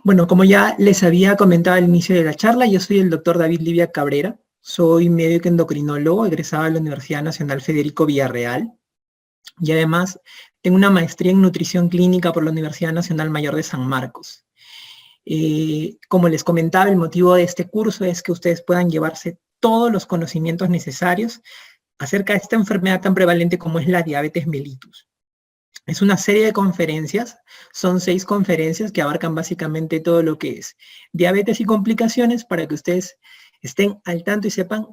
Bueno, como ya les había comentado al inicio de la charla, yo soy el doctor David Livia Cabrera, soy médico endocrinólogo egresado de la Universidad Nacional Federico Villarreal y además tengo una maestría en nutrición clínica por la Universidad Nacional Mayor de San Marcos. Como les comentaba, el motivo de este curso es que ustedes puedan llevarse todos los conocimientos necesarios acerca de esta enfermedad tan prevalente como es la diabetes mellitus. Es una serie de conferencias, son 6 conferencias que abarcan básicamente todo lo que es diabetes y complicaciones para que ustedes estén al tanto y sepan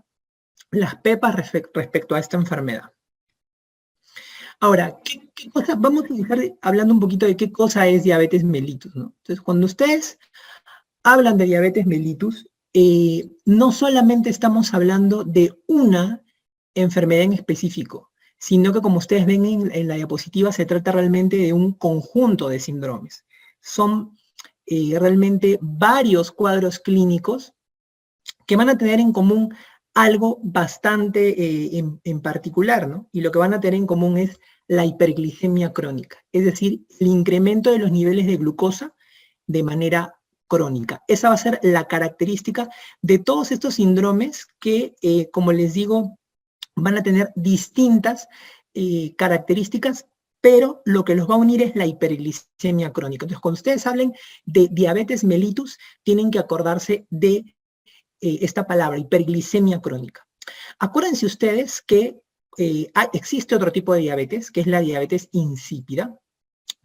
las pepas respecto a esta enfermedad. Ahora, ¿qué cosa? Vamos a empezar hablando un poquito de qué cosa es diabetes mellitus, ¿no? Entonces, cuando ustedes hablan de diabetes mellitus, no solamente estamos hablando de una enfermedad en específico, sino que como ustedes ven en la diapositiva, se trata realmente de un conjunto de síndromes. Son realmente varios cuadros clínicos que van a tener en común algo bastante en particular, ¿no? Y lo que van a tener en común es la hiperglicemia crónica, es decir, el incremento de los niveles de glucosa de manera crónica. Esa va a ser la característica de todos estos síndromes que, como les digo, van a tener distintas características, pero lo que los va a unir es la hiperglicemia crónica. Entonces, cuando ustedes hablen de diabetes mellitus, tienen que acordarse de esta palabra, hiperglicemia crónica. Acuérdense ustedes que existe otro tipo de diabetes, que es la diabetes insípida,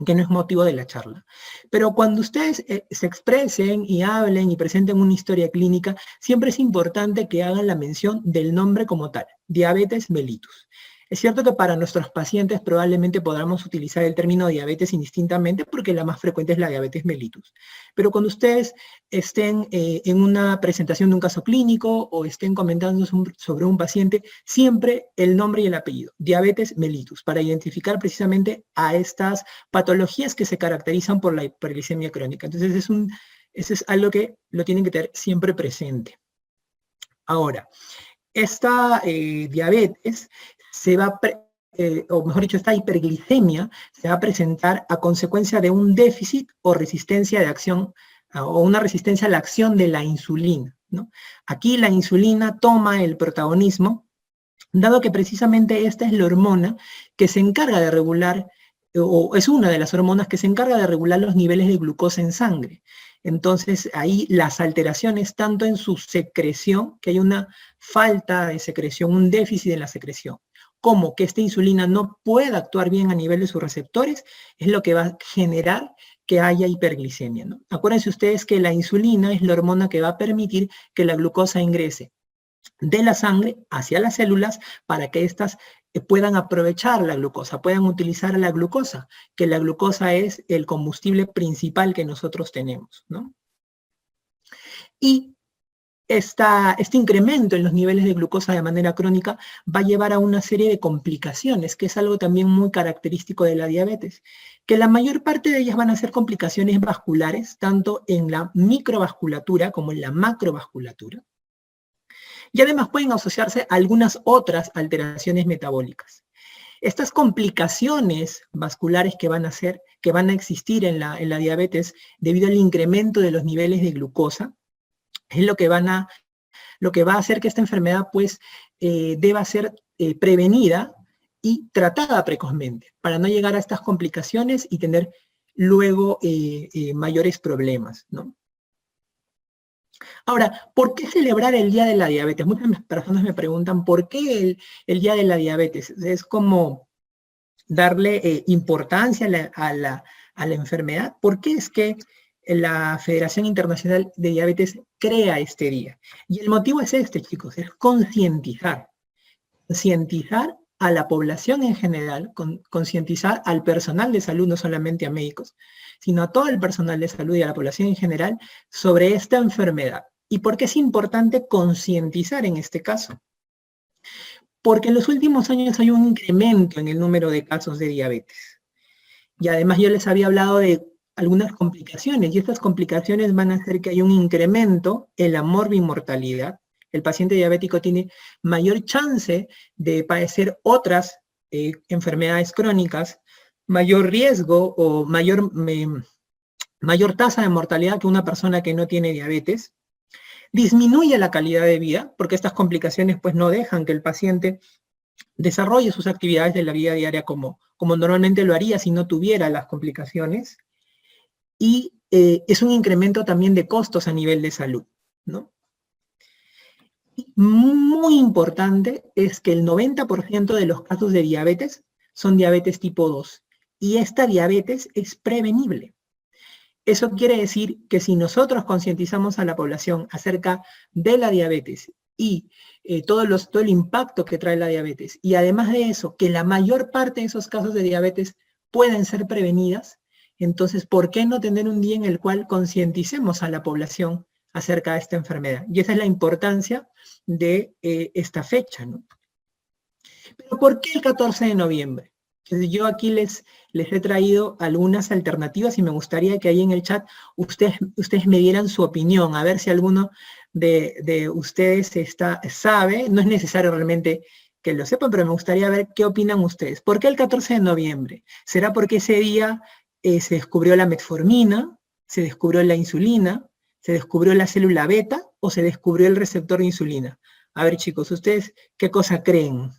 que no es motivo de la charla. Pero cuando ustedes se expresen y hablen y presenten una historia clínica, siempre es importante que hagan la mención del nombre como tal, diabetes mellitus. Es cierto que para nuestros pacientes probablemente podamos utilizar el término diabetes indistintamente porque la más frecuente es la diabetes mellitus. Pero cuando ustedes estén en una presentación de un caso clínico o estén comentando sobre un paciente, siempre el nombre y el apellido, diabetes mellitus, para identificar precisamente a estas patologías que se caracterizan por la hiperglicemia crónica. Entonces, eso es algo que lo tienen que tener siempre presente. Ahora, esta diabetes o mejor dicho, esta hiperglicemia se va a presentar a consecuencia de un déficit o resistencia de acción, o una resistencia a la acción de la insulina, ¿no? Aquí la insulina toma el protagonismo, dado que precisamente esta es la hormona que se encarga de regular, o es una de las hormonas que se encarga de regular los niveles de glucosa en sangre. Entonces, ahí las alteraciones, tanto en su secreción, que hay una falta de secreción, un déficit en la secreción, como que esta insulina no pueda actuar bien a nivel de sus receptores, es lo que va a generar que haya hiperglicemia, ¿no? Acuérdense ustedes que la insulina es la hormona que va a permitir que la glucosa ingrese de la sangre hacia las células para que éstas puedan aprovechar la glucosa, puedan utilizar la glucosa, que la glucosa es el combustible principal que nosotros tenemos, ¿no? Y este incremento en los niveles de glucosa de manera crónica va a llevar a una serie de complicaciones, que es algo también muy característico de la diabetes, que la mayor parte de ellas van a ser complicaciones vasculares, tanto en la microvasculatura como en la macrovasculatura. Y además pueden asociarse a algunas otras alteraciones metabólicas. Estas complicaciones vasculares que van a existir en la diabetes debido al incremento de los niveles de glucosa, es lo que va a hacer que esta enfermedad pues deba ser prevenida y tratada precozmente para no llegar a estas complicaciones y tener luego mayores problemas, ¿no? Ahora, ¿por qué celebrar el Día de la Diabetes? Muchas personas me preguntan, ¿por qué el Día de la Diabetes? Es como darle importancia a la enfermedad. ¿Por qué es que la Federación Internacional de Diabetes crea este día? Y el motivo es este, chicos, es concientizar a la población en general, concientizar al personal de salud, no solamente a médicos, sino a todo el personal de salud y a la población en general sobre esta enfermedad. ¿Y por qué es importante concientizar en este caso? Porque en los últimos años hay un incremento en el número de casos de diabetes. Y además yo les había hablado de algunas complicaciones, y estas complicaciones van a hacer que haya un incremento en la morbimortalidad. El paciente diabético tiene mayor chance de padecer otras enfermedades crónicas, mayor riesgo o mayor mayor tasa de mortalidad que una persona que no tiene diabetes, disminuye la calidad de vida, porque estas complicaciones pues no dejan que el paciente desarrolle sus actividades de la vida diaria como normalmente lo haría si no tuviera las complicaciones, y es un incremento también de costos a nivel de salud, ¿no? Muy importante es que el 90% de los casos de diabetes son diabetes tipo 2, y esta diabetes es prevenible. Eso quiere decir que si nosotros concientizamos a la población acerca de la diabetes y todo el impacto que trae la diabetes, y además de eso, que la mayor parte de esos casos de diabetes pueden ser prevenidas, entonces, ¿por qué no tener un día en el cual concienticemos a la población acerca de esta enfermedad? Y esa es la importancia de esta fecha, ¿no? Pero ¿por qué el 14 de noviembre? Entonces, yo aquí les he traído algunas alternativas y me gustaría que ahí en el chat ustedes me dieran su opinión, a ver si alguno de ustedes sabe. No es necesario realmente que lo sepan, pero me gustaría ver qué opinan ustedes. ¿Por qué el 14 de noviembre? ¿Será porque ese día se descubrió la metformina, se descubrió la insulina, se descubrió la célula beta o se descubrió el receptor de insulina? A ver, chicos, ¿ustedes qué cosa creen?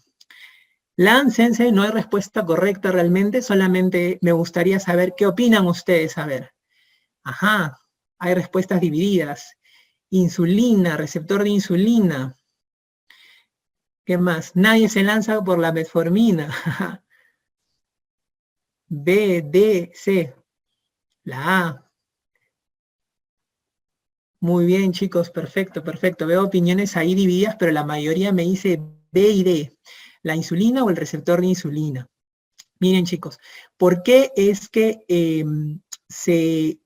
Láncense, no hay respuesta correcta realmente, solamente me gustaría saber qué opinan ustedes. A ver, ajá, hay respuestas divididas. Insulina, receptor de insulina. ¿Qué más? Nadie se lanza por la metformina. B, D, C. La A. Muy bien, chicos, perfecto, perfecto. Veo opiniones ahí divididas, pero la mayoría me dice B y D. La insulina o el receptor de insulina. Miren, chicos, ¿por qué es que se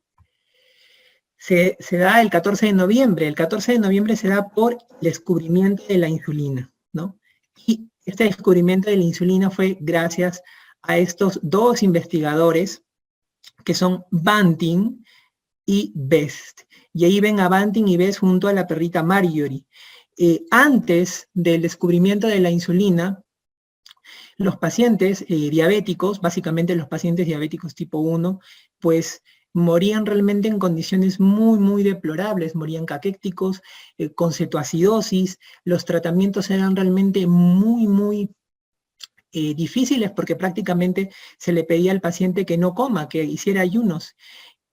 da el 14 de noviembre? El 14 de noviembre se da por el descubrimiento de la insulina, ¿no? Y este descubrimiento de la insulina fue gracias a estos dos investigadores que son Banting y Best. Y ahí ven a Banting y Best junto a la perrita Marjorie. Antes del descubrimiento de la insulina, los pacientes diabéticos, básicamente los pacientes diabéticos tipo 1, pues morían realmente en condiciones muy, muy deplorables, morían caquéticos, con cetoacidosis. Los tratamientos eran realmente muy, muy difíciles porque prácticamente se le pedía al paciente que no coma, que hiciera ayunos.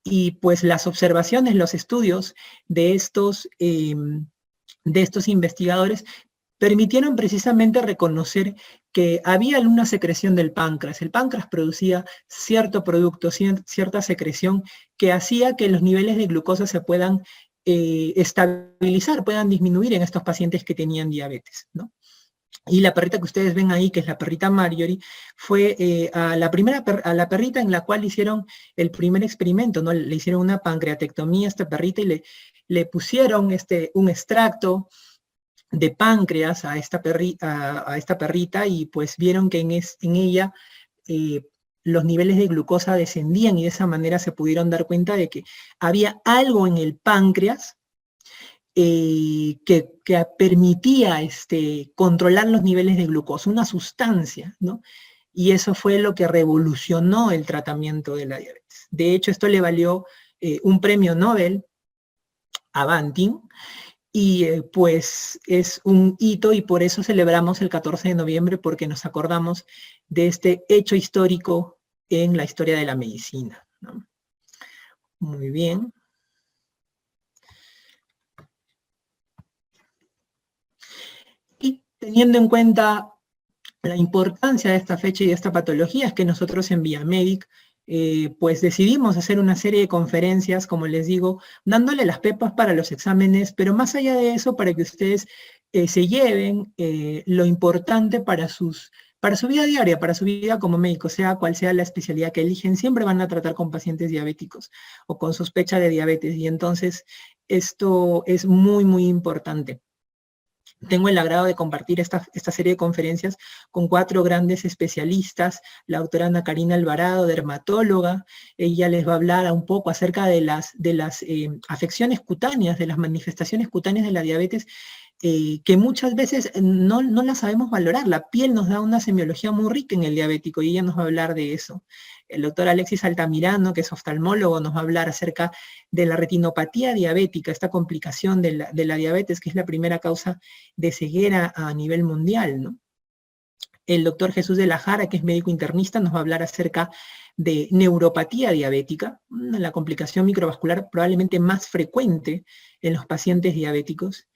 Y pues las observaciones, los estudios de estos investigadores permitieron precisamente reconocer que había una secreción del páncreas. El páncreas producía cierto producto, cierta secreción que hacía que los niveles de glucosa se puedan estabilizar, puedan disminuir en estos pacientes que tenían diabetes, ¿no? Y la perrita que ustedes ven ahí, que es la perrita Marjorie, fue a la perrita en la cual hicieron el primer experimento, ¿no? Le hicieron una pancreatectomía a esta perrita y le pusieron un extracto de páncreas a esta perrita, y pues vieron que en ella los niveles de glucosa descendían, y de esa manera se pudieron dar cuenta de que había algo en el páncreas que permitía controlar los niveles de glucosa, una sustancia, ¿no? Y eso fue lo que revolucionó el tratamiento de la diabetes. De hecho, esto le valió un premio Nobel a Banting, y pues es un hito, y por eso celebramos el 14 de noviembre, porque nos acordamos de este hecho histórico en la historia de la medicina, ¿no? Muy bien. Y teniendo en cuenta la importancia de esta fecha y de esta patología, es que nosotros en Viamedic pues decidimos hacer una serie de conferencias, como les digo, dándole las pepas para los exámenes, pero más allá de eso, para que ustedes se lleven lo importante para su vida diaria, para su vida como médico, sea cual sea la especialidad que eligen. Siempre van a tratar con pacientes diabéticos o con sospecha de diabetes, y entonces esto es muy, muy importante. Tengo el agrado de compartir esta serie de conferencias con 4 grandes especialistas: la doctora Ana Karina Alvarado, dermatóloga. Ella les va a hablar un poco acerca de las afecciones cutáneas, de las manifestaciones cutáneas de la diabetes, que muchas veces no las sabemos valorar. La piel nos da una semiología muy rica en el diabético, y ella nos va a hablar de eso. El doctor Alexis Altamirano, que es oftalmólogo, nos va a hablar acerca de la retinopatía diabética, esta complicación de la diabetes, que es la primera causa de ceguera a nivel mundial, ¿no? El doctor Jesús de la Jara, que es médico internista, nos va a hablar acerca de neuropatía diabética, la complicación microvascular probablemente más frecuente en los pacientes diabéticos.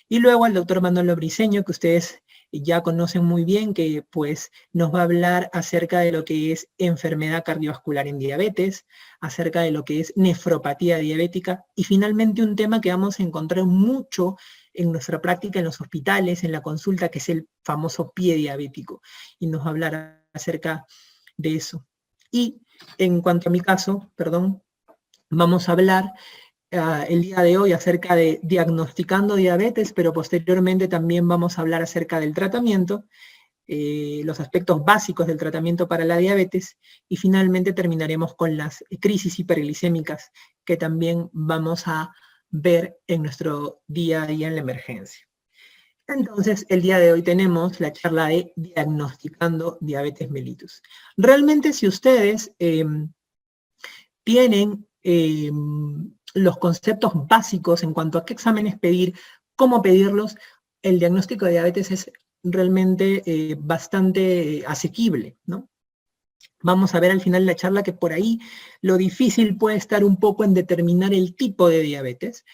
Y luego al doctor Manolo Briceño, que ustedes ya conocen muy bien, que pues nos va a hablar acerca de lo que es enfermedad cardiovascular en diabetes, acerca de lo que es nefropatía diabética, y finalmente un tema que vamos a encontrar mucho en nuestra práctica en los hospitales, en la consulta, que es el famoso pie diabético, y nos va a hablar acerca de eso. Y en cuanto a mi caso, perdón, vamos a hablar el día de hoy acerca de diagnosticando diabetes, pero posteriormente también vamos a hablar acerca del tratamiento, los aspectos básicos del tratamiento para la diabetes, y finalmente terminaremos con las crisis hiperglicémicas que también vamos a ver en nuestro día a día en la emergencia. Entonces, el día de hoy tenemos la charla de diagnosticando diabetes mellitus. Realmente, si ustedes tienen los conceptos básicos en cuanto a qué exámenes pedir, cómo pedirlos, el diagnóstico de diabetes es realmente bastante asequible, ¿no? Vamos a ver al final de la charla que por ahí lo difícil puede estar un poco en determinar el tipo de diabetes,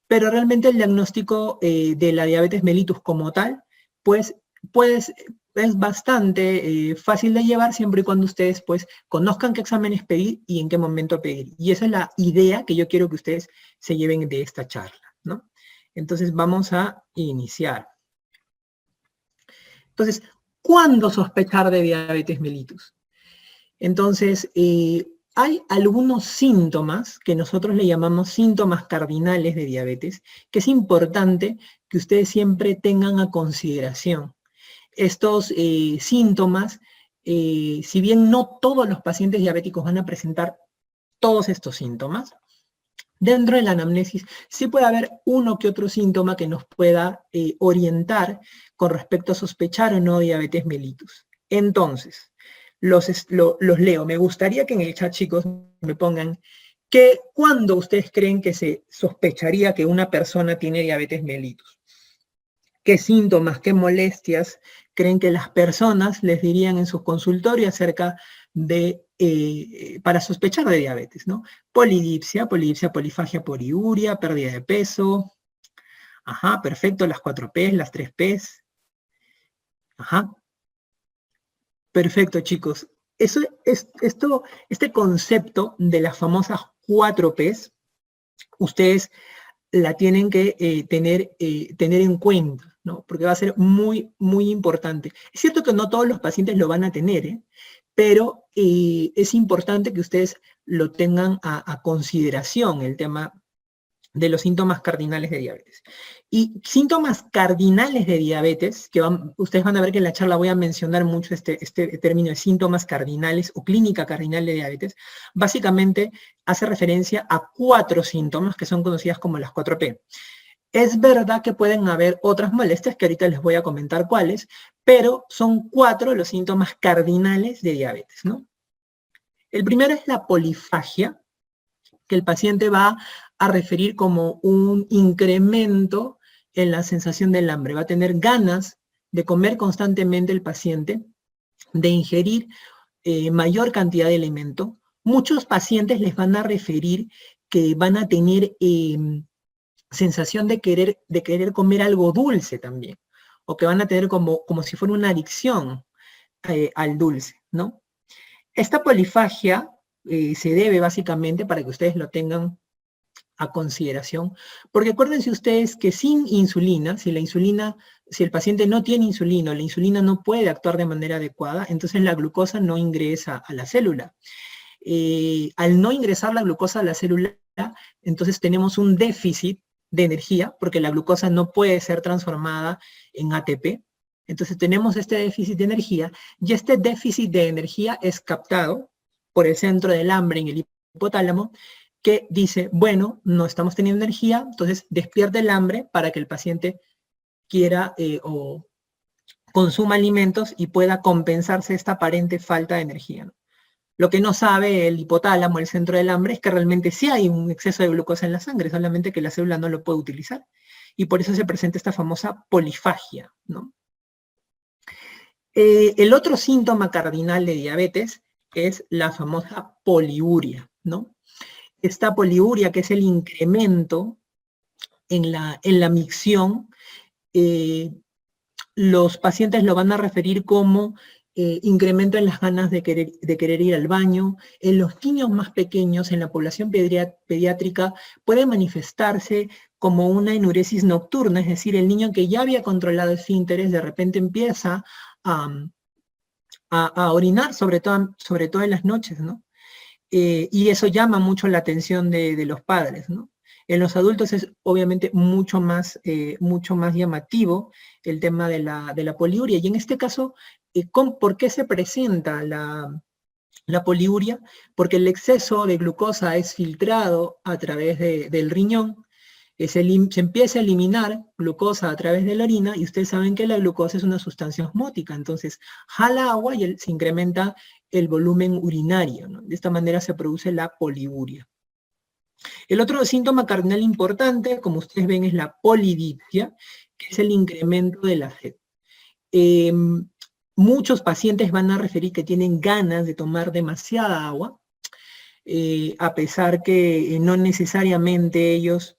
pero realmente el diagnóstico de la diabetes mellitus como tal, pues es bastante fácil de llevar siempre y cuando ustedes pues conozcan qué exámenes pedir y en qué momento pedir. Y esa es la idea que yo quiero que ustedes se lleven de esta charla, ¿no? Entonces vamos a iniciar. Entonces, ¿cuándo sospechar de diabetes mellitus? Entonces, hay algunos síntomas que nosotros le llamamos síntomas cardinales de diabetes, que es importante que ustedes siempre tengan a consideración. Estos síntomas, si bien no todos los pacientes diabéticos van a presentar todos estos síntomas, dentro de la anamnesis sí puede haber uno que otro síntoma que nos pueda orientar con respecto a sospechar o no diabetes mellitus. Entonces, los leo. Me gustaría que en el chat, chicos, me pongan que cuándo ustedes creen que se sospecharía que una persona tiene diabetes mellitus. ¿Qué síntomas, qué molestias creen que las personas les dirían en sus consultorios acerca de, para sospechar de diabetes, ¿no? Polidipsia, polifagia, poliuria, pérdida de peso. Ajá, perfecto, las 4 P's, las 3 P's. Ajá. Perfecto, chicos. Este concepto de las famosas 4 P's, ustedes la tienen que tener en cuenta, ¿no? Porque va a ser muy, muy importante. Es cierto que no todos los pacientes lo van a tener, pero es importante que ustedes lo tengan a consideración, el tema de los síntomas cardinales de diabetes. Y síntomas cardinales de diabetes, que ustedes van a ver que en la charla voy a mencionar mucho este término de síntomas cardinales o clínica cardinal de diabetes, básicamente hace referencia a 4 síntomas que son conocidas como las 4 P. Es verdad que pueden haber otras molestias, que ahorita les voy a comentar cuáles, pero son 4 los síntomas cardinales de diabetes, ¿no? El primero es la polifagia, que el paciente va a referir como un incremento en la sensación del hambre. Va a tener ganas de comer constantemente el paciente, de ingerir mayor cantidad de alimento. Muchos pacientes les van a referir que van a tener sensación de querer comer algo dulce también, o que van a tener como si fuera una adicción al dulce, ¿no? Esta polifagia se debe básicamente, para que ustedes lo tengan a consideración, porque acuérdense ustedes que sin insulina, si el paciente no tiene insulina, la insulina no puede actuar de manera adecuada, entonces la glucosa no ingresa a la célula. Al no ingresar la glucosa a la célula, entonces tenemos un déficit de energía, porque la glucosa no puede ser transformada en ATP. Entonces tenemos este déficit de energía, y este déficit de energía es captado por el centro del hambre en el hipotálamo, que dice, bueno, no estamos teniendo energía, entonces despierta el hambre para que el paciente quiera o consuma alimentos y pueda compensarse esta aparente falta de energía, ¿no? Lo que no sabe el hipotálamo, el centro del hambre, es que realmente sí hay un exceso de glucosa en la sangre, solamente que la célula no lo puede utilizar. Y por eso se presenta esta famosa polifagia, ¿no? El otro síntoma cardinal de diabetes es la famosa poliuria, ¿no? Esta poliuria, que es el incremento en la micción, los pacientes lo van a referir como incremento en las ganas de querer ir al baño. En los niños más pequeños, en la población pediátrica, puede manifestarse como una enuresis nocturna, es decir, el niño que ya había controlado esfínteres de repente empieza a orinar, sobre todo en las noches, ¿no? Y eso llama mucho la atención de los padres, ¿no? En los adultos es obviamente mucho más llamativo el tema de la poliuria. Y en este caso, ¿por qué se presenta la poliuria? Porque el exceso de glucosa es filtrado a través del riñón, se empieza a eliminar glucosa a través de la orina, y ustedes saben que la glucosa es una sustancia osmótica, entonces jala agua y se incrementa el volumen urinario, ¿no? De esta manera se produce la poliuria. El otro síntoma cardinal importante, como ustedes ven, es la polidipsia, que es el incremento de la sed. Muchos pacientes van a referir que tienen ganas de tomar demasiada agua, a pesar que no necesariamente ellos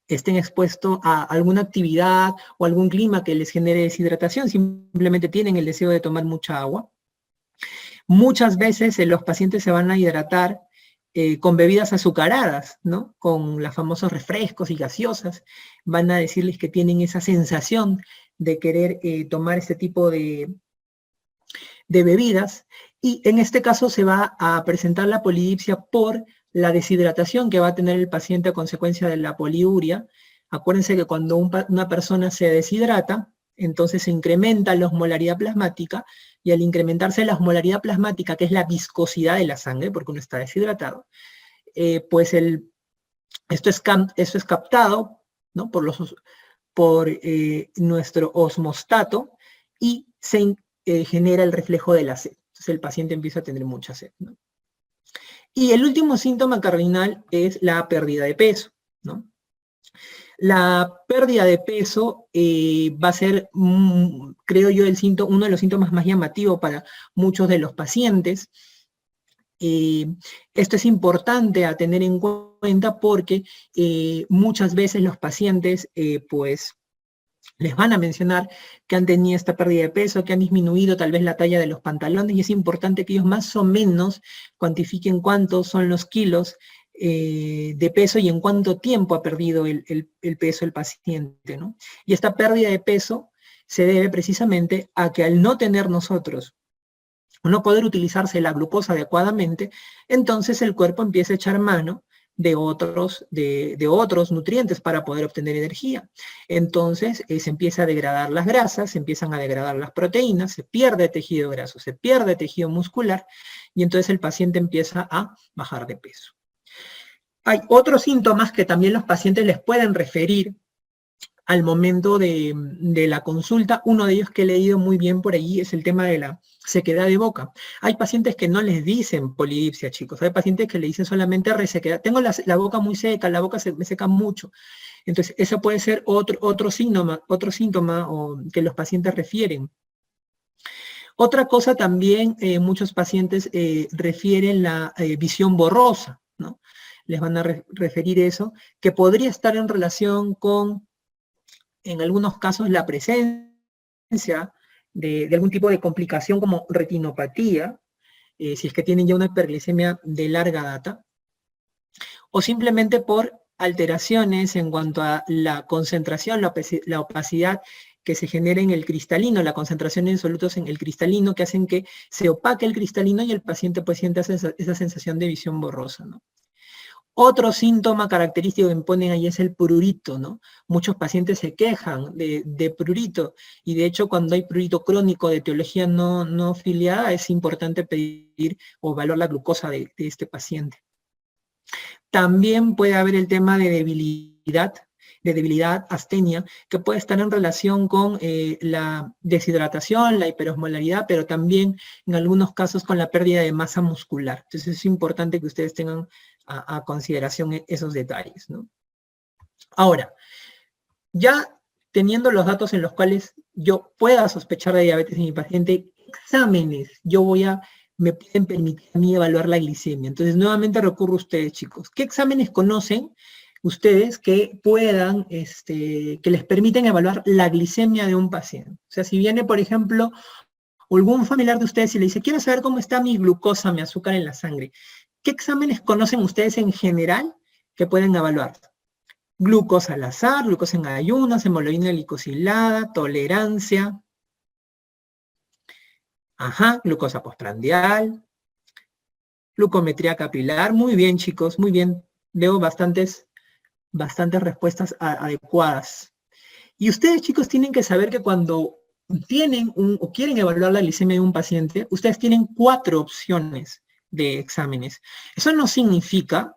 estén expuestos a alguna actividad o algún clima que les genere deshidratación, simplemente tienen el deseo de tomar mucha agua. Muchas veces los pacientes se van a hidratar con bebidas azucaradas, ¿no? Con los famosos refrescos y gaseosas. Van a decirles que tienen esa sensación de querer tomar este tipo de bebidas, y en este caso se va a presentar la polidipsia por la deshidratación que va a tener el paciente a consecuencia de la poliuria. Acuérdense que cuando una persona se deshidrata, entonces se incrementa la osmolaridad plasmática, y al incrementarse la osmolaridad plasmática, que es la viscosidad de la sangre, porque uno está deshidratado, pues esto es captado, ¿no? por nuestro osmostato, y se genera el reflejo de la sed. Entonces el paciente empieza a tener mucha sed, ¿no? Y el último síntoma cardinal es la pérdida de peso, ¿no? La pérdida de peso va a ser, creo yo, uno de los síntomas más llamativos para muchos de los pacientes. Esto es importante a tener en cuenta porque muchas veces los pacientes, pues, les van a mencionar que han tenido esta pérdida de peso, que han disminuido tal vez la talla de los pantalones, y es importante que ellos más o menos cuantifiquen cuántos son los kilos de peso y en cuánto tiempo ha perdido el peso el paciente, ¿no? Y esta pérdida de peso se debe precisamente a que al no tener nosotros, o no poder utilizarse la glucosa adecuadamente, entonces el cuerpo empieza a echar mano de otros nutrientes para poder obtener energía. Entonces se empieza a degradar las grasas, se empiezan a degradar las proteínas, se pierde tejido graso, se pierde tejido muscular, y entonces el paciente empieza a bajar de peso. Hay otros síntomas que también los pacientes les pueden referir al momento de la consulta. Uno de ellos que he leído muy bien por ahí es el tema de la sequedad de boca. Hay pacientes que no les dicen polidipsia, chicos. Hay pacientes que le dicen solamente resequedad. Tengo la boca muy seca, la boca me seca mucho. Entonces, eso puede ser otro síntoma que los pacientes refieren. Otra cosa también, muchos pacientes refieren la visión borrosa, ¿no? Les van a referir eso, que podría estar en relación con, en algunos casos, la presencia de algún tipo de complicación como retinopatía, si es que tienen ya una hiperglicemia de larga data, o simplemente por alteraciones en cuanto a la concentración, la opacidad que se genera en el cristalino, la concentración de solutos en el cristalino, que hacen que se opaque el cristalino y el paciente pues siente esa sensación de visión borrosa, ¿no? Otro síntoma característico que me ponen ahí es el prurito, ¿no? Muchos pacientes se quejan de prurito, y de hecho cuando hay prurito crónico de etiología no filiada, es importante pedir o evaluar la glucosa de este paciente. También puede haber el tema de debilidad de debilidad, astenia, que puede estar en relación con la deshidratación, la hiperosmolaridad, pero también en algunos casos con la pérdida de masa muscular. Entonces es importante que ustedes tengan a consideración esos detalles, ¿no? Ahora, ya teniendo los datos en los cuales yo pueda sospechar de diabetes en mi paciente, exámenes me pueden permitir a mí evaluar la glicemia. Entonces, nuevamente recurro a ustedes, chicos. ¿Qué exámenes conocen ustedes que puedan, que les permiten evaluar la glicemia de un paciente? O sea, si viene, por ejemplo, algún familiar de ustedes y le dice, quiero saber cómo está mi glucosa, mi azúcar en la sangre, ¿qué exámenes conocen ustedes en general que pueden evaluar? Glucosa al azar, glucosa en ayunas, hemoglobina glicosilada, tolerancia, glucosa postprandial, glucometría capilar. Muy bien, chicos, muy bien. Veo bastantes respuestas adecuadas. Y ustedes, chicos, tienen que saber que cuando tienen o quieren evaluar la glicemia de un paciente, ustedes tienen 4 opciones de exámenes. Eso no significa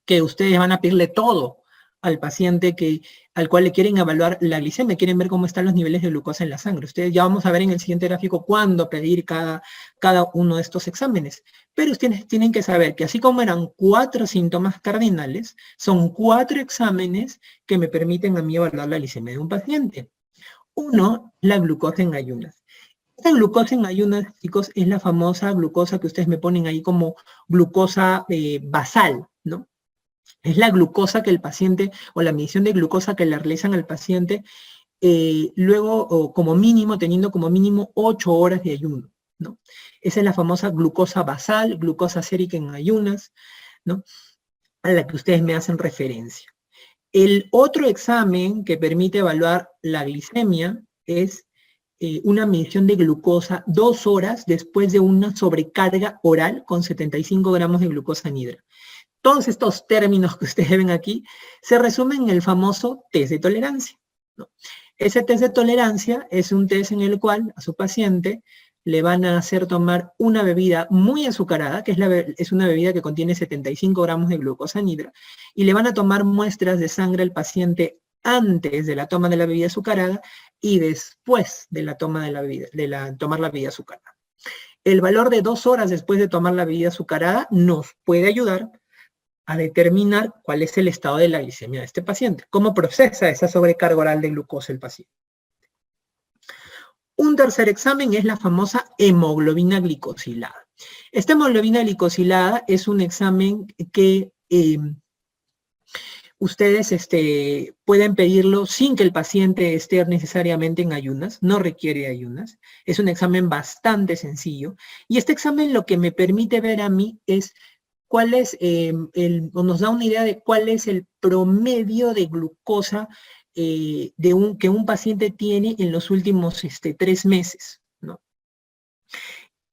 que ustedes van a pedirle todo al paciente al cual le quieren evaluar la glicemia, quieren ver cómo están los niveles de glucosa en la sangre. Ustedes ya vamos a ver en el siguiente gráfico cuándo pedir cada uno de estos exámenes. Pero ustedes tienen que saber que así como eran 4 síntomas cardinales, son 4 exámenes que me permiten a mí evaluar la glicemia de un paciente. Uno, la glucosa en ayunas. La glucosa en ayunas, chicos, es la famosa glucosa que ustedes me ponen ahí como glucosa basal, ¿no? Es la glucosa que el paciente, o la medición de glucosa que le realizan al paciente, luego, o como mínimo, teniendo como mínimo 8 horas de ayuno, ¿no? Esa es la famosa glucosa basal, glucosa sérica en ayunas, ¿no? A la que ustedes me hacen referencia. El otro examen que permite evaluar la glicemia es una medición de glucosa 2 horas después de una sobrecarga oral con 75 gramos de glucosa anhidra. Todos estos términos que ustedes ven aquí se resumen en el famoso test de tolerancia, ¿no? Ese test de tolerancia es un test en el cual a su paciente le van a hacer tomar una bebida muy azucarada, que es una bebida que contiene 75 gramos de glucosa anhidra, y le van a tomar muestras de sangre al paciente antes de la toma de la bebida azucarada y después de la toma de la bebida, tomar la bebida azucarada. El valor de 2 horas después de tomar la bebida azucarada nos puede ayudar a determinar cuál es el estado de la glicemia de este paciente, cómo procesa esa sobrecarga oral de glucosa el paciente. Un tercer examen es la famosa hemoglobina glicosilada. Esta hemoglobina glicosilada es un examen que ustedes pueden pedirlo sin que el paciente esté necesariamente en ayunas, no requiere ayunas. Es un examen bastante sencillo. Y este examen lo que me permite ver a mí es cuál es, o nos da una idea de cuál es el promedio de glucosa que un paciente tiene en los últimos 3 meses, ¿no?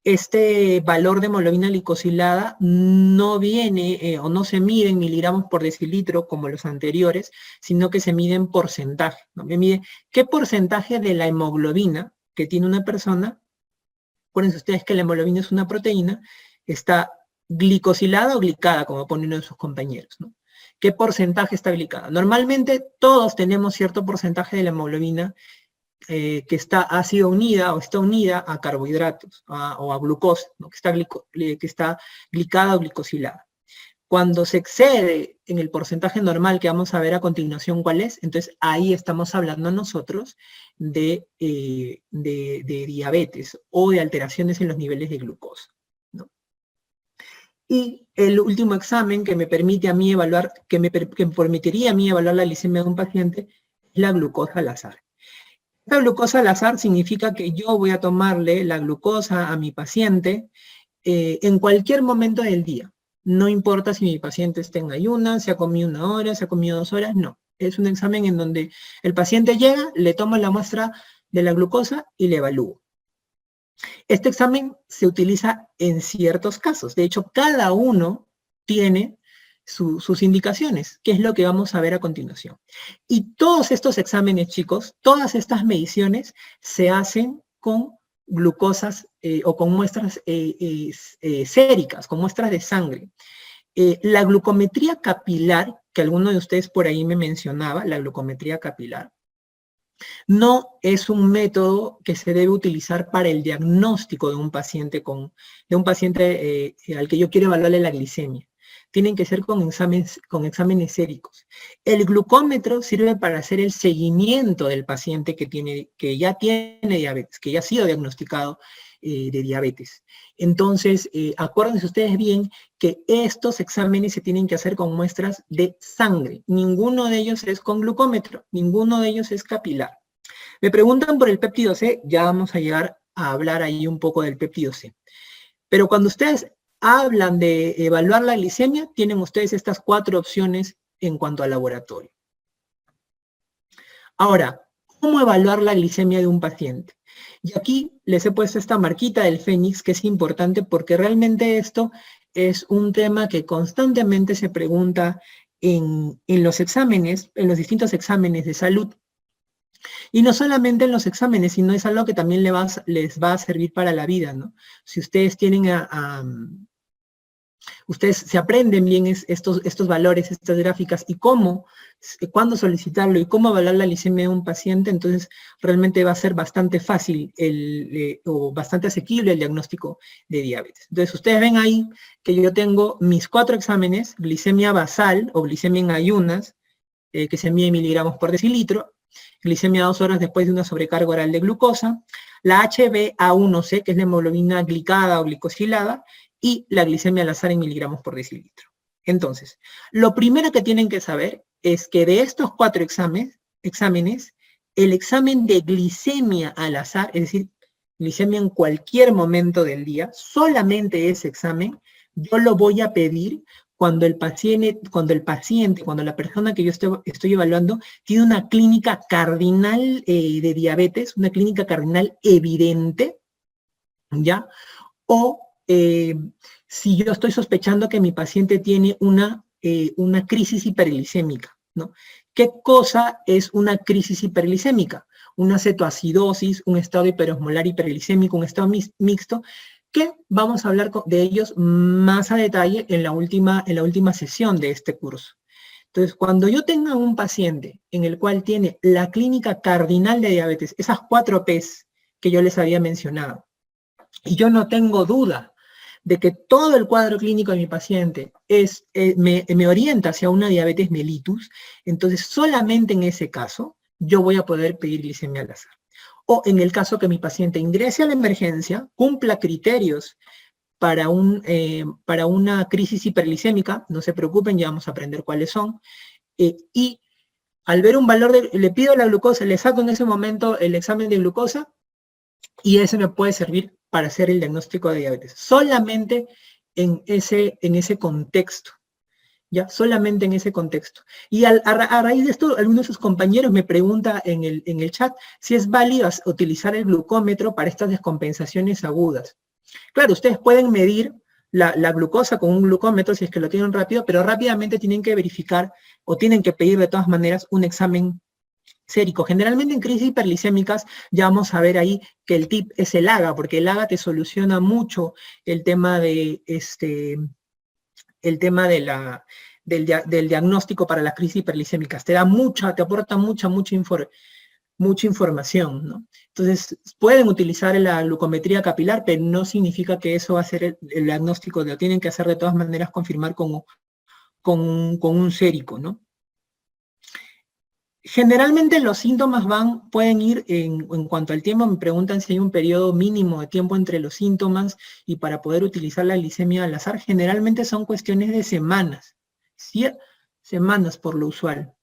Este valor de hemoglobina glicosilada no viene o no se mide en miligramos por decilitro como los anteriores, sino que se mide en porcentaje, ¿no? Me mide qué porcentaje de la hemoglobina que tiene una persona, acuérdense ustedes que la hemoglobina es una proteína, está glicosilada o glicada, como pone uno de sus compañeros, ¿no? ¿Qué porcentaje está glicada? Normalmente todos tenemos cierto porcentaje de la hemoglobina que ha sido unida o está unida a carbohidratos o a glucosa, ¿no? que está glicada o glicosilada. Cuando se excede en el porcentaje normal que vamos a ver a continuación cuál es, entonces ahí estamos hablando nosotros de diabetes o de alteraciones en los niveles de glucosa, ¿no? Y el último examen que me permite a mí evaluar, que me permitiría a mí evaluar la glicemia de un paciente, es la glucosa al azar. La glucosa al azar significa que yo voy a tomarle la glucosa a mi paciente en cualquier momento del día. No importa si mi paciente está en ayunas, se ha comido 1 hora, se ha comido 2 horas, no. Es un examen en donde el paciente llega, le toma la muestra de la glucosa y le evalúo. Este examen se utiliza en ciertos casos. De hecho, cada uno tiene sus indicaciones, que es lo que vamos a ver a continuación. Y todos estos exámenes, chicos, todas estas mediciones se hacen con glucosas o con muestras séricas, con muestras de sangre. La glucometría capilar que alguno de ustedes por ahí me mencionaba, la glucometría capilar, no es un método que se debe utilizar para el diagnóstico de un paciente, al que yo quiero evaluarle la glicemia. Tienen que ser con exámenes séricos. El glucómetro sirve para hacer el seguimiento del paciente que ya tiene diabetes, que ya ha sido diagnosticado de diabetes. Entonces, acuérdense ustedes bien que estos exámenes se tienen que hacer con muestras de sangre. Ninguno de ellos es con glucómetro, ninguno de ellos es capilar. Me preguntan por el péptido C, ya vamos a llegar a hablar ahí un poco del péptido C. Pero cuando ustedes hablan de evaluar la glicemia, tienen ustedes estas 4 opciones en cuanto al laboratorio. Ahora, ¿cómo evaluar la glicemia de un paciente? Y aquí les he puesto esta marquita del Fénix, que es importante porque realmente esto es un tema que constantemente se pregunta en los exámenes, en los distintos exámenes de salud. Y no solamente en los exámenes, sino es algo que también les va a servir para la vida, ¿no? Si ustedes tienen ustedes se aprenden bien estos valores, estas gráficas, y cuándo solicitarlo y cómo evaluar la glicemia de un paciente, entonces realmente va a ser bastante fácil o bastante asequible el diagnóstico de diabetes. Entonces ustedes ven ahí que yo tengo mis 4 exámenes, glicemia basal o glicemia en ayunas, que se mide en miligramos por decilitro, glicemia 2 horas después de una sobrecarga oral de glucosa, la HbA1c, que es la hemoglobina glicada o glicosilada, y la glicemia al azar en miligramos por decilitro. Entonces, lo primero que tienen que saber es que de estos 4 exámenes, el examen de glicemia al azar, es decir, glicemia en cualquier momento del día, solamente ese examen, yo lo voy a pedir cuando la persona que yo estoy evaluando tiene una clínica cardinal de diabetes, una clínica cardinal evidente, ¿ya? O si yo estoy sospechando que mi paciente tiene una crisis hiperglicémica, ¿no? ¿Qué cosa es una crisis hiperglicémica? Una cetoacidosis, un estado hiperosmolar hiperglicémico, un estado mixto, que vamos a hablar de ellos más a detalle en la última sesión de este curso. Entonces, cuando yo tenga un paciente en el cual tiene la clínica cardinal de diabetes, esas 4 Ps que yo les había mencionado, y yo no tengo duda de que todo el cuadro clínico de mi paciente me orienta hacia una diabetes mellitus, entonces solamente en ese caso yo voy a poder pedir glicemia al azar. O en el caso que mi paciente ingrese a la emergencia, cumpla criterios para una crisis hiperglicémica, no se preocupen, ya vamos a aprender cuáles son, y al ver un valor, le pido la glucosa, le saco en ese momento el examen de glucosa, y ese me puede servir para hacer el diagnóstico de diabetes. Solamente en ese contexto. ¿Ya? Solamente en ese contexto. Y a raíz de esto, algunos de sus compañeros me preguntan en el chat si es válido utilizar el glucómetro para estas descompensaciones agudas. Claro, ustedes pueden medir la glucosa con un glucómetro si es que lo tienen rápido, pero rápidamente tienen que verificar o tienen que pedir de todas maneras un examen sérico. Generalmente en crisis hiperglicémicas ya vamos a ver ahí que el tip es el AGA, porque el AGA te soluciona mucho el tema del diagnóstico para las crisis hiperglicémicas. Te aporta mucha información, ¿no? Entonces, pueden utilizar la glucometría capilar, pero no significa que eso va a ser el diagnóstico, lo tienen que hacer de todas maneras, confirmar con un sérico, ¿no? Generalmente los síntomas pueden ir en cuanto al tiempo. Me preguntan si hay un periodo mínimo de tiempo entre los síntomas y para poder utilizar la glicemia al azar. Generalmente son cuestiones de semanas, ¿sí? Semanas por lo usual.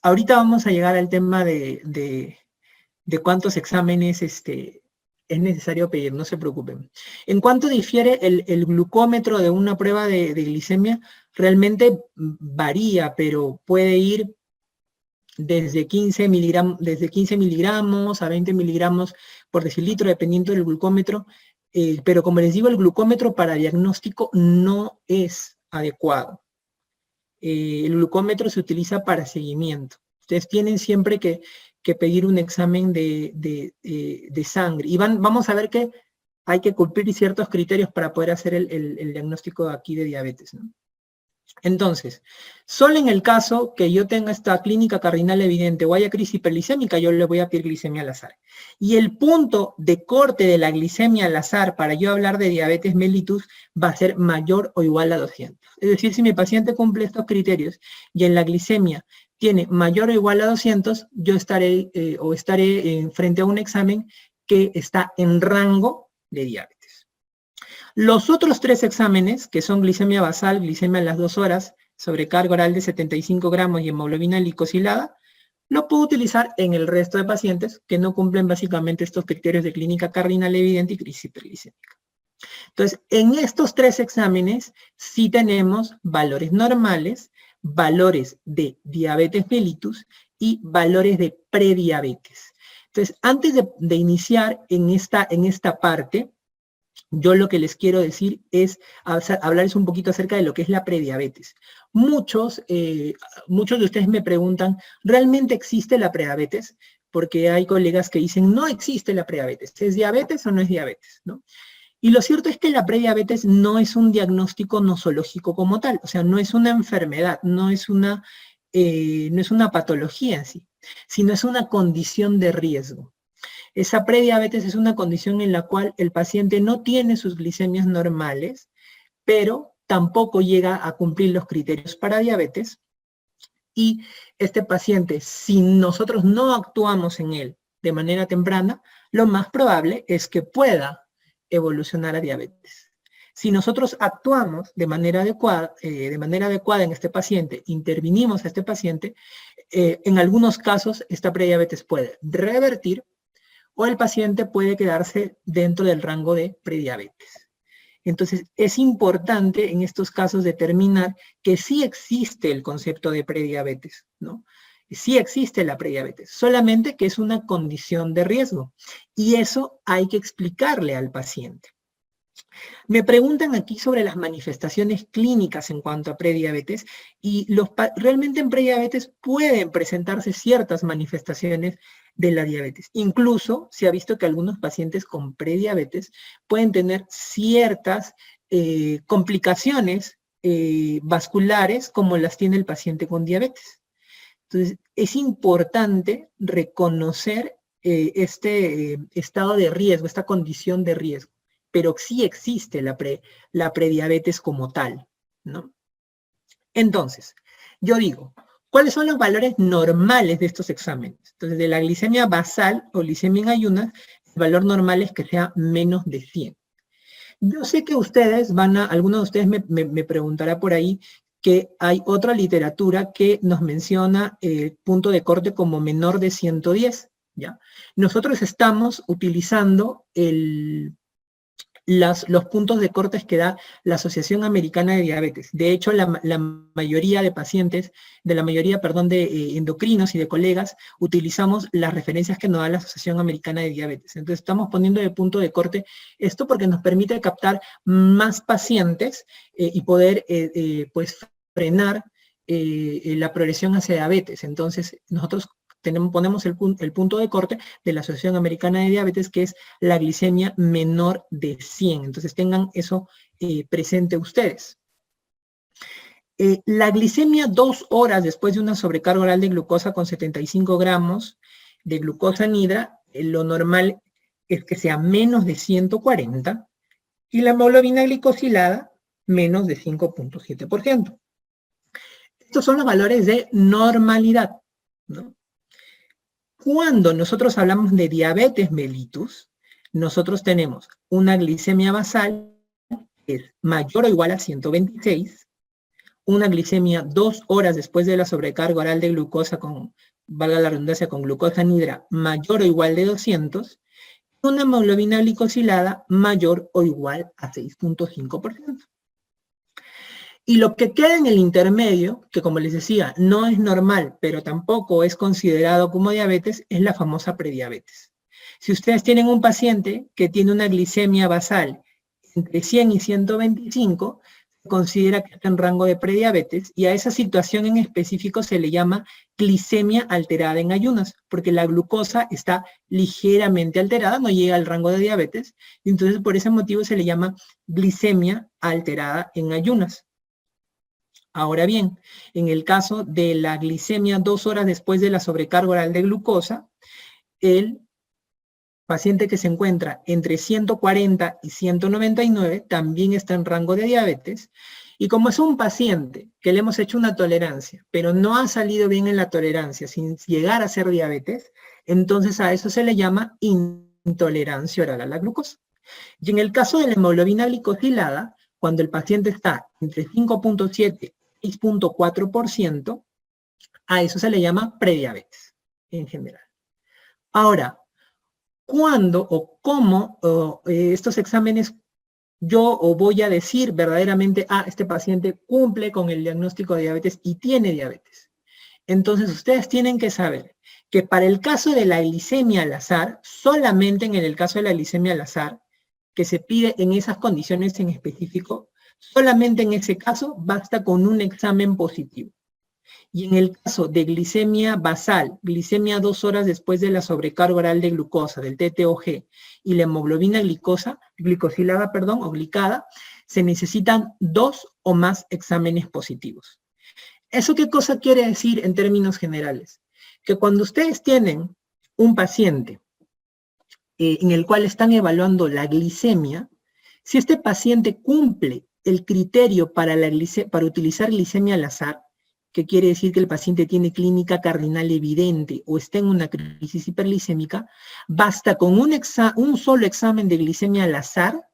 Ahorita vamos a llegar al tema de cuántos exámenes es necesario pedir, no se preocupen. En cuanto difiere el glucómetro de una prueba de glicemia, realmente varía, pero puede ir desde 15 miligramos a 20 miligramos por decilitro, dependiendo del glucómetro, pero como les digo, el glucómetro para diagnóstico no es adecuado. El glucómetro se utiliza para seguimiento. Ustedes tienen siempre que pedir un examen de sangre. Y vamos a ver que hay que cumplir ciertos criterios para poder hacer el diagnóstico aquí de diabetes, ¿no? Entonces, solo en el caso que yo tenga esta clínica cardinal evidente o haya crisis hiperglicémica, yo le voy a pedir glicemia al azar. Y el punto de corte de la glicemia al azar para yo hablar de diabetes mellitus va a ser mayor o igual a 200. Es decir, si mi paciente cumple estos criterios y en la glicemia tiene mayor o igual a 200, yo estaré frente a un examen que está en rango de diabetes. Los otros 3 exámenes, que son glicemia basal, glicemia a las 2 horas, sobrecarga oral de 75 gramos y hemoglobina glicosilada, lo puedo utilizar en el resto de pacientes que no cumplen básicamente estos criterios de clínica cardinal evidente y crisis hiperglicémica. Entonces, en estos 3 exámenes sí tenemos valores normales, valores de diabetes mellitus y valores de prediabetes. Entonces, antes de iniciar en esta parte, yo lo que les quiero decir es hablarles un poquito acerca de lo que es la prediabetes. Muchos de ustedes me preguntan, ¿realmente existe la prediabetes? Porque hay colegas que dicen, no existe la prediabetes. ¿Es diabetes o no es diabetes? ¿No? Y lo cierto es que la prediabetes no es un diagnóstico nosológico como tal, o sea, no es una enfermedad, no es una patología en sí, sino es una condición de riesgo. Esa prediabetes es una condición en la cual el paciente no tiene sus glicemias normales, pero tampoco llega a cumplir los criterios para diabetes. Y este paciente, si nosotros no actuamos en él de manera temprana, lo más probable es que pueda evolucionar a diabetes. Si nosotros actuamos de manera adecuada en este paciente, intervinimos a este paciente, en algunos casos esta prediabetes puede revertir o el paciente puede quedarse dentro del rango de prediabetes. Entonces, es importante en estos casos determinar que sí existe el concepto de prediabetes, ¿no? Sí existe la prediabetes, solamente que es una condición de riesgo. Y eso hay que explicarle al paciente. Me preguntan aquí sobre las manifestaciones clínicas en cuanto a prediabetes y realmente en prediabetes pueden presentarse ciertas manifestaciones de la diabetes. Incluso se ha visto que algunos pacientes con prediabetes pueden tener ciertas complicaciones vasculares como las tiene el paciente con diabetes. Entonces, es importante reconocer este estado de riesgo, esta condición de riesgo, pero sí existe la prediabetes como tal, ¿no? Entonces, yo digo, ¿cuáles son los valores normales de estos exámenes? Entonces, de la glicemia basal o glicemia en ayunas, el valor normal es que sea menos de 100. Yo sé que ustedes algunos de ustedes me preguntará por ahí que hay otra literatura que nos menciona el punto de corte como menor de 110, ¿ya? Nosotros estamos utilizando los puntos de cortes que da la Asociación Americana de Diabetes. De hecho, la mayoría de pacientes, de endocrinos y de colegas, utilizamos las referencias que nos da la Asociación Americana de Diabetes. Entonces, estamos poniendo de punto de corte esto porque nos permite captar más pacientes y poder, pues, frenar la progresión hacia diabetes. Entonces, nosotros ponemos el punto de corte de la Asociación Americana de Diabetes, que es la glicemia menor de 100. Entonces tengan eso presente ustedes. La glicemia 2 horas después de una sobrecarga oral de glucosa con 75 gramos de glucosa anhidra, lo normal es que sea menos de 140 y la hemoglobina glicosilada menos de 5.7%. Estos son los valores de normalidad, ¿no? Cuando nosotros hablamos de diabetes mellitus, nosotros tenemos una glicemia basal que es mayor o igual a 126, una glicemia 2 horas después de la sobrecarga oral de glucosa con, valga la redundancia, con glucosa anhidra mayor o igual de 200, una hemoglobina glicosilada mayor o igual a 6.5%. Y lo que queda en el intermedio, que como les decía, no es normal, pero tampoco es considerado como diabetes, es la famosa prediabetes. Si ustedes tienen un paciente que tiene una glicemia basal entre 100 y 125, considera que está en rango de prediabetes, y a esa situación en específico se le llama glicemia alterada en ayunas, porque la glucosa está ligeramente alterada, no llega al rango de diabetes, y entonces por ese motivo se le llama glicemia alterada en ayunas. Ahora bien, en el caso de la glicemia 2 horas después de la sobrecarga oral de glucosa, el paciente que se encuentra entre 140 y 199 también está en rango de diabetes. Y como es un paciente que le hemos hecho una tolerancia, pero no ha salido bien en la tolerancia sin llegar a ser diabetes, entonces a eso se le llama intolerancia oral a la glucosa. Y en el caso de la hemoglobina glicosilada, cuando el paciente está entre 5.7 y 6.4%, a eso se le llama prediabetes en general. Ahora, ¿cuándo o cómo estos exámenes yo voy a decir verdaderamente, este paciente cumple con el diagnóstico de diabetes y tiene diabetes? Entonces ustedes tienen que saber que para el caso de la glicemia al azar, solamente en el caso de la glicemia al azar, que se pide en esas condiciones en específico, solamente en ese caso basta con un examen positivo. Y en el caso de glicemia basal, glicemia 2 horas después de la sobrecarga oral de glucosa, del TTOG, y la hemoglobina glicosilada, o glicada, se necesitan 2 o más exámenes positivos. ¿Eso qué cosa quiere decir en términos generales? Que cuando ustedes tienen un paciente en el cual están evaluando la glicemia, si este paciente cumple el criterio para utilizar glicemia al azar, que quiere decir que el paciente tiene clínica cardinal evidente o está en una crisis hiperglicémica, basta con un solo examen de glicemia al azar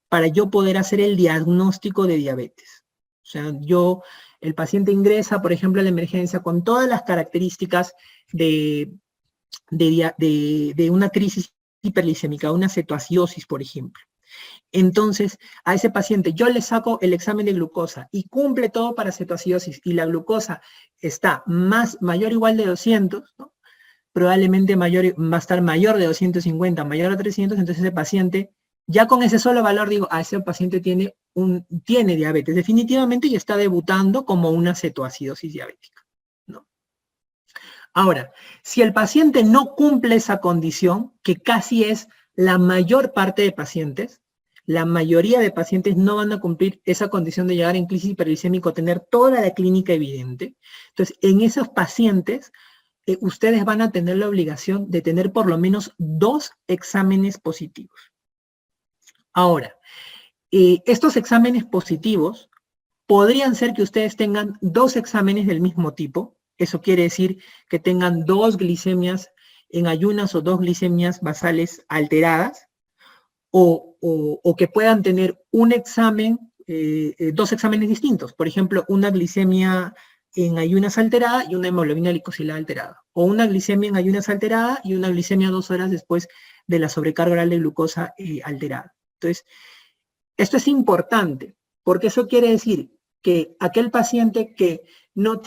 para yo poder hacer el diagnóstico de diabetes. O sea, el paciente ingresa, por ejemplo, a la emergencia con todas las características de una crisis hiperglicémica, una cetoacidosis, por ejemplo. Entonces, a ese paciente yo le saco el examen de glucosa y cumple todo para cetoacidosis y la glucosa está mayor o igual de 200, ¿no? Probablemente va a estar mayor de 250, mayor a 300, entonces ese paciente, ya con ese solo valor digo, ese paciente tiene diabetes definitivamente y está debutando como una cetoacidosis diabética, ¿no? Ahora, si el paciente no cumple esa condición, que casi es la mayor parte de pacientes, la mayoría de pacientes no van a cumplir esa condición de llegar en crisis hiperglicémico, tener toda la clínica evidente. Entonces, en esos pacientes, ustedes van a tener la obligación de tener por lo menos 2 exámenes positivos. Ahora, estos exámenes positivos podrían ser que ustedes tengan 2 exámenes del mismo tipo. Eso quiere decir que tengan 2 glicemias en ayunas o 2 glicemias basales alteradas, o que puedan tener un examen, 2 exámenes distintos. Por ejemplo, una glicemia en ayunas alterada y una hemoglobina glicosilada alterada. O una glicemia en ayunas alterada y una glicemia 2 horas después de la sobrecarga oral de glucosa alterada. Entonces, esto es importante, porque eso quiere decir que aquel paciente que no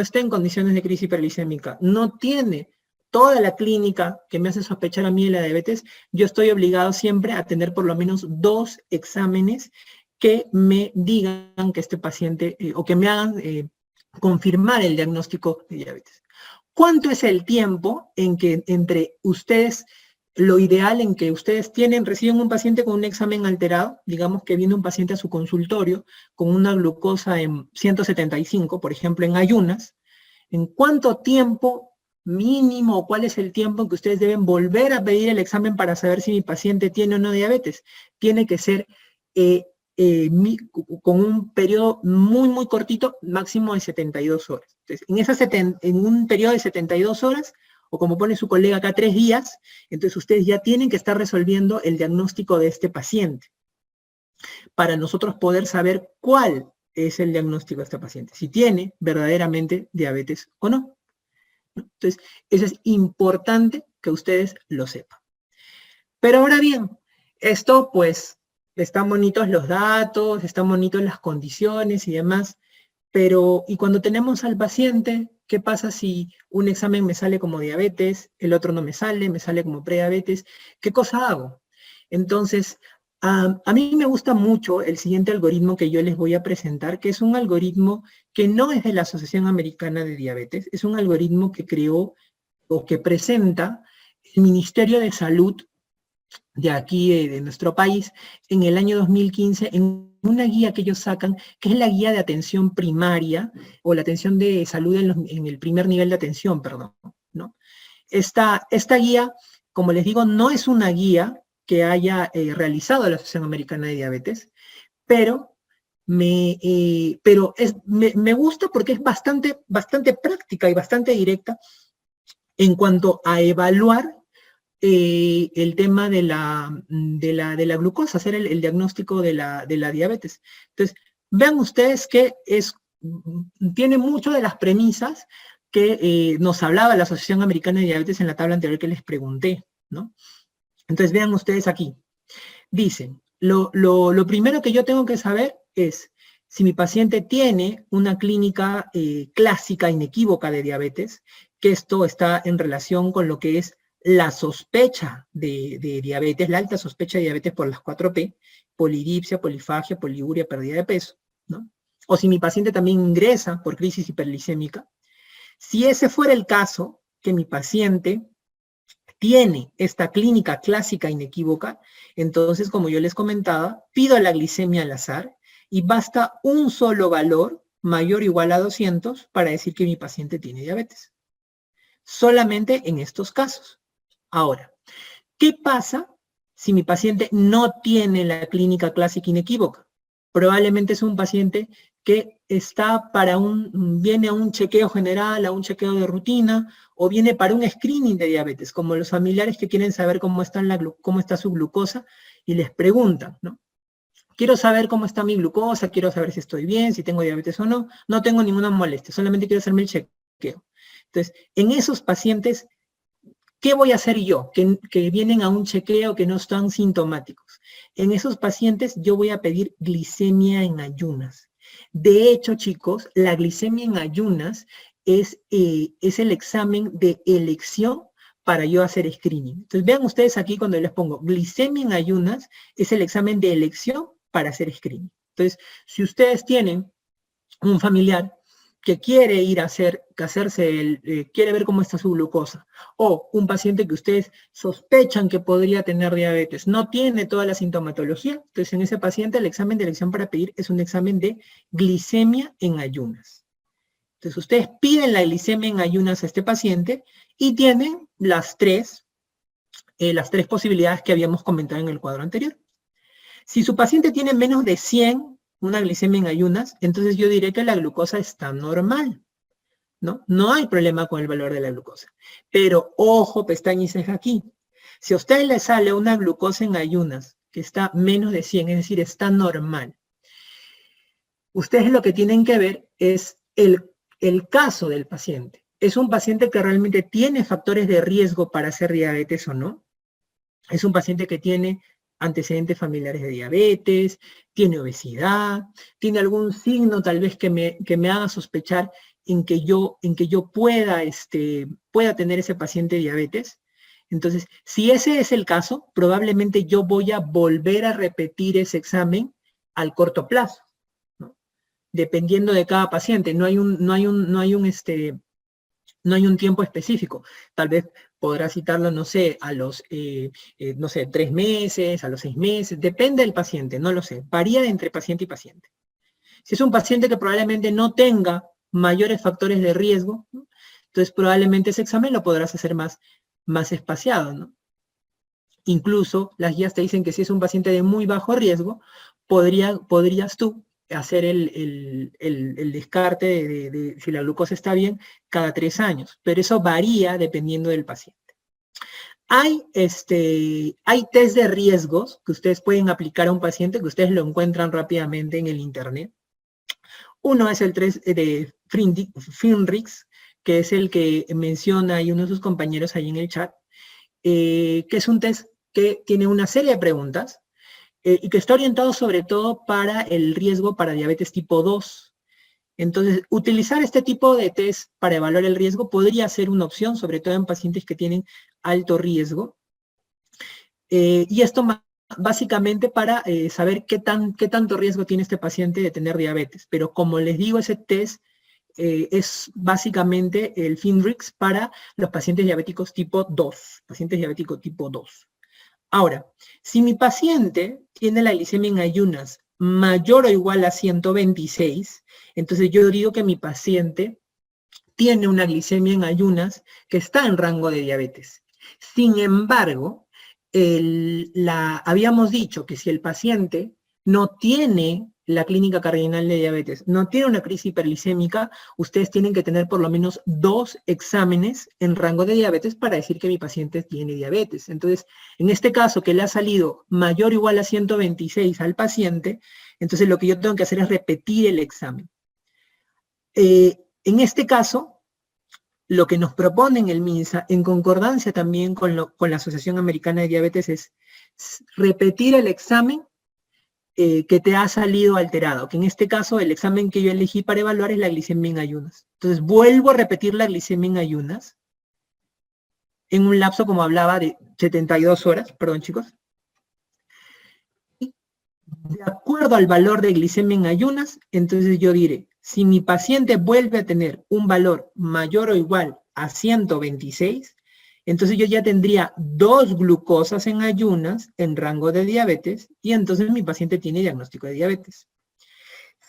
está en condiciones de crisis hiperglicémica, no tiene toda la clínica que me hace sospechar a mí de la diabetes, yo estoy obligado siempre a tener por lo menos 2 exámenes que me digan que este paciente, o que me hagan confirmar el diagnóstico de diabetes. ¿Cuánto es el tiempo en que entre ustedes, lo ideal en que ustedes reciben un paciente con un examen alterado, digamos que viene un paciente a su consultorio con una glucosa en 175, por ejemplo, en ayunas, ¿en cuánto tiempo mínimo o cuál es el tiempo en que ustedes deben volver a pedir el examen para saber si mi paciente tiene o no diabetes? Tiene que ser con un periodo muy, muy cortito, máximo de 72 horas. Entonces, en un periodo de 72 horas, o como pone su colega acá, 3 días, entonces ustedes ya tienen que estar resolviendo el diagnóstico de este paciente para nosotros poder saber cuál es el diagnóstico de este paciente, si tiene verdaderamente diabetes o no. Entonces, eso es importante que ustedes lo sepan. Pero ahora bien, esto pues, están bonitos los datos, están bonitos las condiciones y demás, pero, ¿y cuando tenemos al paciente, qué pasa si un examen me sale como diabetes, el otro no me sale como prediabetes? ¿Qué cosa hago? Entonces, A mí me gusta mucho el siguiente algoritmo que yo les voy a presentar, que es un algoritmo que no es de la Asociación Americana de Diabetes, es un algoritmo que creó o que presenta el Ministerio de Salud de aquí, de nuestro país, en el año 2015, en una guía que ellos sacan, que es la guía de atención primaria, o la atención de salud en el primer nivel de atención, perdón, ¿no? Esta guía, como les digo, no es una guía que haya realizado la Asociación Americana de Diabetes, pero me gusta porque es bastante práctica y bastante directa en cuanto a evaluar el tema de la glucosa, hacer el diagnóstico de la diabetes. Entonces, vean ustedes que tiene mucho de las premisas que nos hablaba la Asociación Americana de Diabetes en la tabla anterior que les pregunté, ¿no? Entonces, vean ustedes aquí. Dicen, lo primero que yo tengo que saber es si mi paciente tiene una clínica clásica, inequívoca de diabetes, que esto está en relación con lo que es la sospecha de diabetes, la alta sospecha de diabetes por las 4P, polidipsia, polifagia, poliuria, pérdida de peso, ¿no? O si mi paciente también ingresa por crisis hiperglicémica. Si ese fuera el caso, que mi paciente tiene esta clínica clásica inequívoca, entonces, como yo les comentaba, pido la glicemia al azar y basta un solo valor mayor o igual a 200 para decir que mi paciente tiene diabetes. Solamente en estos casos. Ahora, ¿qué pasa si mi paciente no tiene la clínica clásica inequívoca? Probablemente es un paciente que viene a un chequeo general, a un chequeo de rutina, o viene para un screening de diabetes, como los familiares que quieren saber cómo está su glucosa y les preguntan, ¿no? Quiero saber cómo está mi glucosa, quiero saber si estoy bien, si tengo diabetes o no, no tengo ninguna molestia, solamente quiero hacerme el chequeo. Entonces, en esos pacientes, ¿qué voy a hacer yo? Que vienen a un chequeo que no están sintomáticos. En esos pacientes yo voy a pedir glicemia en ayunas. De hecho, chicos, la glicemia en ayunas es el examen de elección para yo hacer screening. Entonces, vean ustedes aquí cuando les pongo glicemia en ayunas, es el examen de elección para hacer screening. Entonces, si ustedes tienen un familiar que quiere ir a quiere ver cómo está su glucosa, o un paciente que ustedes sospechan que podría tener diabetes, no tiene toda la sintomatología, entonces en ese paciente el examen de elección para pedir es un examen de glicemia en ayunas. Entonces ustedes piden la glicemia en ayunas a este paciente y tienen las tres posibilidades que habíamos comentado en el cuadro anterior. Si su paciente tiene menos de 100, una glicemia en ayunas, entonces yo diré que la glucosa está normal, ¿no? No hay problema con el valor de la glucosa. Pero, ojo, pestaña y ceja aquí. Si a usted le sale una glucosa en ayunas que está menos de 100, es decir, está normal, ustedes lo que tienen que ver es el caso del paciente. ¿Es un paciente que realmente tiene factores de riesgo para hacer diabetes o no? ¿Es un paciente que tiene antecedentes familiares de diabetes, tiene obesidad, tiene algún signo tal vez que me haga sospechar en que yo pueda tener ese paciente diabetes? Entonces, si ese es el caso, probablemente yo voy a volver a repetir ese examen al corto plazo, ¿no? Dependiendo de cada paciente, no hay un tiempo específico. Tal vez podrá citarlo, no sé, a los, 3 meses, a los 6 meses, depende del paciente, no lo sé, varía entre paciente y paciente. Si es un paciente que probablemente no tenga mayores factores de riesgo, ¿no? Entonces probablemente ese examen lo podrás hacer más espaciado, ¿no? Incluso las guías te dicen que si es un paciente de muy bajo riesgo, podrías tú hacer el descarte de si la glucosa está bien cada 3 años, pero eso varía dependiendo del paciente. Hay test de riesgos que ustedes pueden aplicar a un paciente, que ustedes lo encuentran rápidamente en el internet. Uno es el test de Finrix, que es el que menciona ahí uno de sus compañeros ahí en el chat, que es un test que tiene una serie de preguntas, y que está orientado sobre todo para el riesgo para diabetes tipo 2. Entonces, utilizar este tipo de test para evaluar el riesgo podría ser una opción, sobre todo en pacientes que tienen alto riesgo. Y esto básicamente para saber qué tanto riesgo tiene este paciente de tener diabetes. Pero como les digo, ese test es básicamente el FINRIX para los pacientes diabéticos tipo 2, pacientes diabéticos tipo 2. Ahora, si mi paciente tiene la glicemia en ayunas mayor o igual a 126, entonces yo digo que mi paciente tiene una glicemia en ayunas que está en rango de diabetes. Sin embargo, habíamos dicho que si el paciente no tiene la clínica cardinal de diabetes, no tiene una crisis hiperglicémica, ustedes tienen que tener por lo menos 2 exámenes en rango de diabetes para decir que mi paciente tiene diabetes. Entonces, en este caso que le ha salido mayor o igual a 126 al paciente, entonces lo que yo tengo que hacer es repetir el examen. En este caso, lo que nos proponen el MINSA, en concordancia también con la Asociación Americana de Diabetes, es repetir el examen que te ha salido alterado, que en este caso el examen que yo elegí para evaluar es la glicemia en ayunas. Entonces vuelvo a repetir la glicemia en ayunas en un lapso, como hablaba, de 72 horas, perdón chicos. Y de acuerdo al valor de glicemia en ayunas, entonces yo diré, si mi paciente vuelve a tener un valor mayor o igual a 126, entonces yo ya tendría 2 glucosas en ayunas en rango de diabetes y entonces mi paciente tiene diagnóstico de diabetes.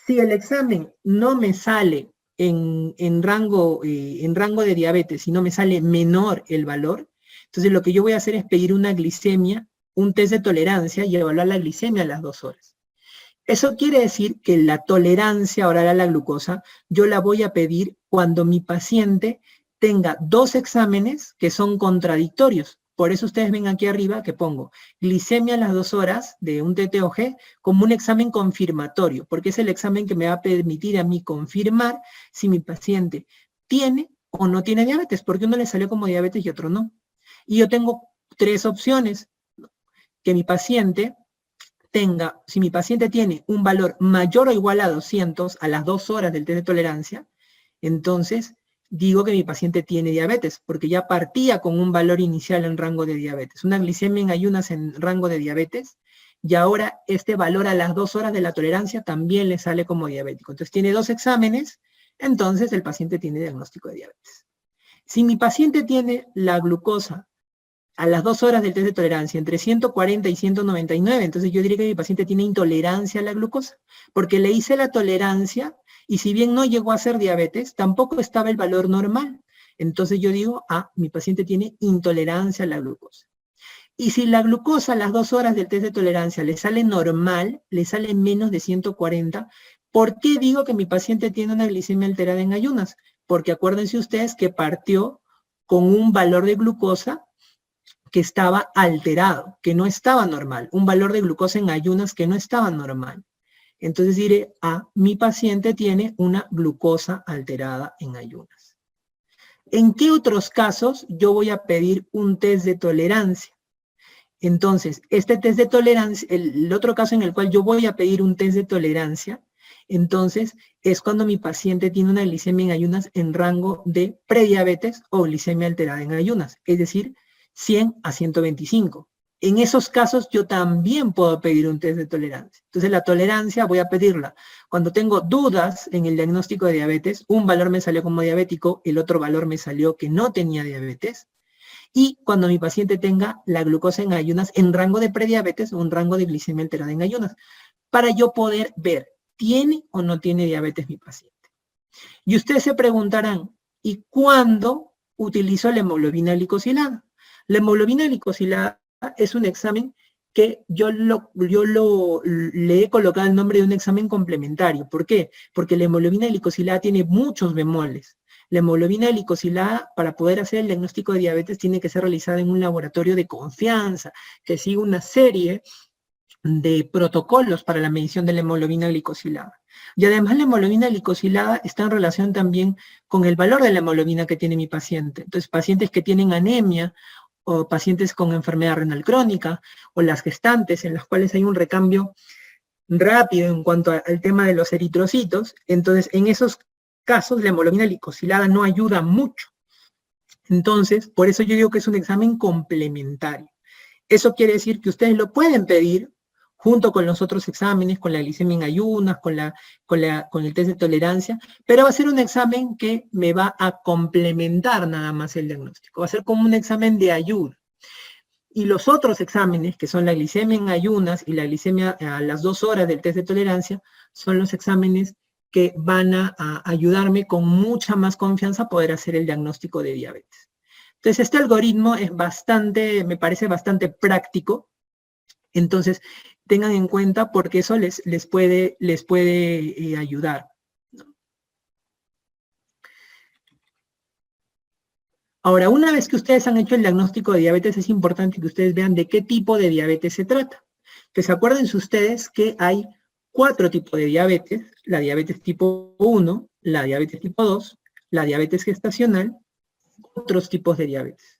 Si el examen no me sale en rango de diabetes y no me sale menor el valor, entonces lo que yo voy a hacer es pedir una glicemia, un test de tolerancia y evaluar la glicemia a las 2 horas. Eso quiere decir que la tolerancia oral a la glucosa yo la voy a pedir cuando mi paciente tenga 2 exámenes que son contradictorios. Por eso ustedes ven aquí arriba que pongo glicemia a las 2 horas de un TTOG como un examen confirmatorio, porque es el examen que me va a permitir a mí confirmar si mi paciente tiene o no tiene diabetes, porque uno le salió como diabetes y otro no. Y yo tengo 3 opciones, que mi paciente tenga, si mi paciente tiene un valor mayor o igual a 200 a las 2 horas del test de tolerancia, entonces digo que mi paciente tiene diabetes, porque ya partía con un valor inicial en rango de diabetes, una glicemia en ayunas en rango de diabetes, y ahora este valor a las 2 horas de la tolerancia también le sale como diabético. Entonces tiene 2 exámenes, entonces el paciente tiene diagnóstico de diabetes. Si mi paciente tiene la glucosa a las 2 horas del test de tolerancia, entre 140 y 199, entonces yo diría que mi paciente tiene intolerancia a la glucosa, porque le hice la tolerancia, y si bien no llegó a ser diabetes, tampoco estaba el valor normal. Entonces yo digo, mi paciente tiene intolerancia a la glucosa. Y si la glucosa a las 2 horas del test de tolerancia le sale normal, le sale menos de 140, ¿por qué digo que mi paciente tiene una glicemia alterada en ayunas? Porque acuérdense ustedes que partió con un valor de glucosa que estaba alterado, que no estaba normal, un valor de glucosa en ayunas que no estaba normal. Entonces diré, mi paciente tiene una glucosa alterada en ayunas. ¿En qué otros casos yo voy a pedir un test de tolerancia? Entonces, este test de tolerancia, el otro caso en el cual yo voy a pedir un test de tolerancia, entonces es cuando mi paciente tiene una glicemia en ayunas en rango de prediabetes o glicemia alterada en ayunas, es decir, 100 a 125. En esos casos yo también puedo pedir un test de tolerancia. Entonces la tolerancia voy a pedirla cuando tengo dudas en el diagnóstico de diabetes, un valor me salió como diabético, el otro valor me salió que no tenía diabetes, y cuando mi paciente tenga la glucosa en ayunas en rango de prediabetes o un rango de glicemia alterada en ayunas, para yo poder ver, ¿tiene o no tiene diabetes mi paciente? Y ustedes se preguntarán, ¿y cuándo utilizo la hemoglobina glicosilada? La hemoglobina glicosilada es un examen que yo le he colocado el nombre de un examen complementario. ¿Por qué? Porque la hemoglobina glicosilada tiene muchos bemoles. La hemoglobina glicosilada, para poder hacer el diagnóstico de diabetes, tiene que ser realizada en un laboratorio de confianza, que sigue una serie de protocolos para la medición de la hemoglobina glicosilada. Y además la hemoglobina glicosilada está en relación también con el valor de la hemoglobina que tiene mi paciente. Entonces, pacientes que tienen anemia o pacientes con enfermedad renal crónica o las gestantes en las cuales hay un recambio rápido en cuanto al tema de los eritrocitos, entonces en esos casos la hemoglobina glicosilada no ayuda mucho. Entonces, por eso yo digo que es un examen complementario. Eso quiere decir que ustedes lo pueden pedir junto con los otros exámenes, con la glicemia en ayunas, con el test de tolerancia, pero va a ser un examen que me va a complementar nada más el diagnóstico. Va a ser como un examen de ayuda. Y los otros exámenes, que son la glicemia en ayunas y la glicemia a las 2 horas del test de tolerancia, son los exámenes que van a ayudarme con mucha más confianza a poder hacer el diagnóstico de diabetes. Entonces, este algoritmo es me parece bastante práctico. Entonces, tengan en cuenta porque eso les puede ayudar. Ahora, una vez que ustedes han hecho el diagnóstico de diabetes, es importante que ustedes vean de qué tipo de diabetes se trata. Pues acuérdense ustedes que hay 4 tipos de diabetes: la diabetes tipo 1, la diabetes tipo 2, la diabetes gestacional, otros tipos de diabetes.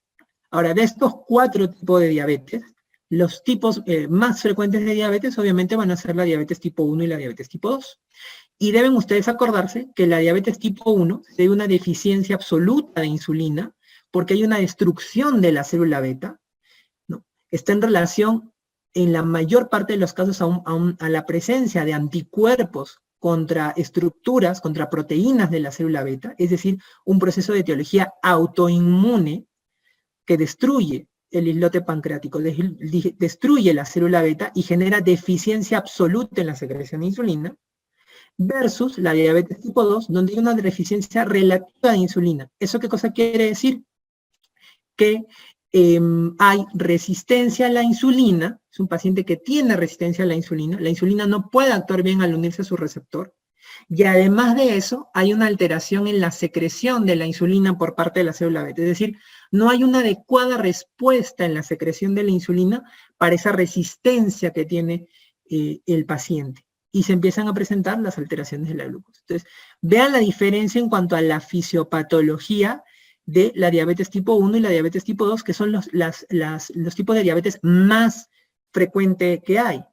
Ahora, de estos 4 tipos de diabetes, los tipos más frecuentes de diabetes obviamente van a ser la diabetes tipo 1 y la diabetes tipo 2. Y deben ustedes acordarse que la diabetes tipo 1 se debe a una deficiencia absoluta de insulina, porque hay una destrucción de la célula beta, ¿no? Está en relación, en la mayor parte de los casos, a la presencia de anticuerpos contra estructuras, contra proteínas de la célula beta, es decir, un proceso de etiología autoinmune que destruye el islote pancreático, destruye la célula beta y genera deficiencia absoluta en la secreción de insulina, versus la diabetes tipo 2, donde hay una deficiencia relativa de insulina. ¿Eso qué cosa quiere decir? Que hay resistencia a la insulina, es un paciente que tiene resistencia a la insulina no puede actuar bien al unirse a su receptor, y además de eso, hay una alteración en la secreción de la insulina por parte de la célula beta, es decir, no hay una adecuada respuesta en la secreción de la insulina para esa resistencia que tiene el paciente, y se empiezan a presentar las alteraciones de la glucosa. Entonces, vean la diferencia en cuanto a la fisiopatología de la diabetes tipo 1 y la diabetes tipo 2, que son los tipos de diabetes más frecuentes que hay.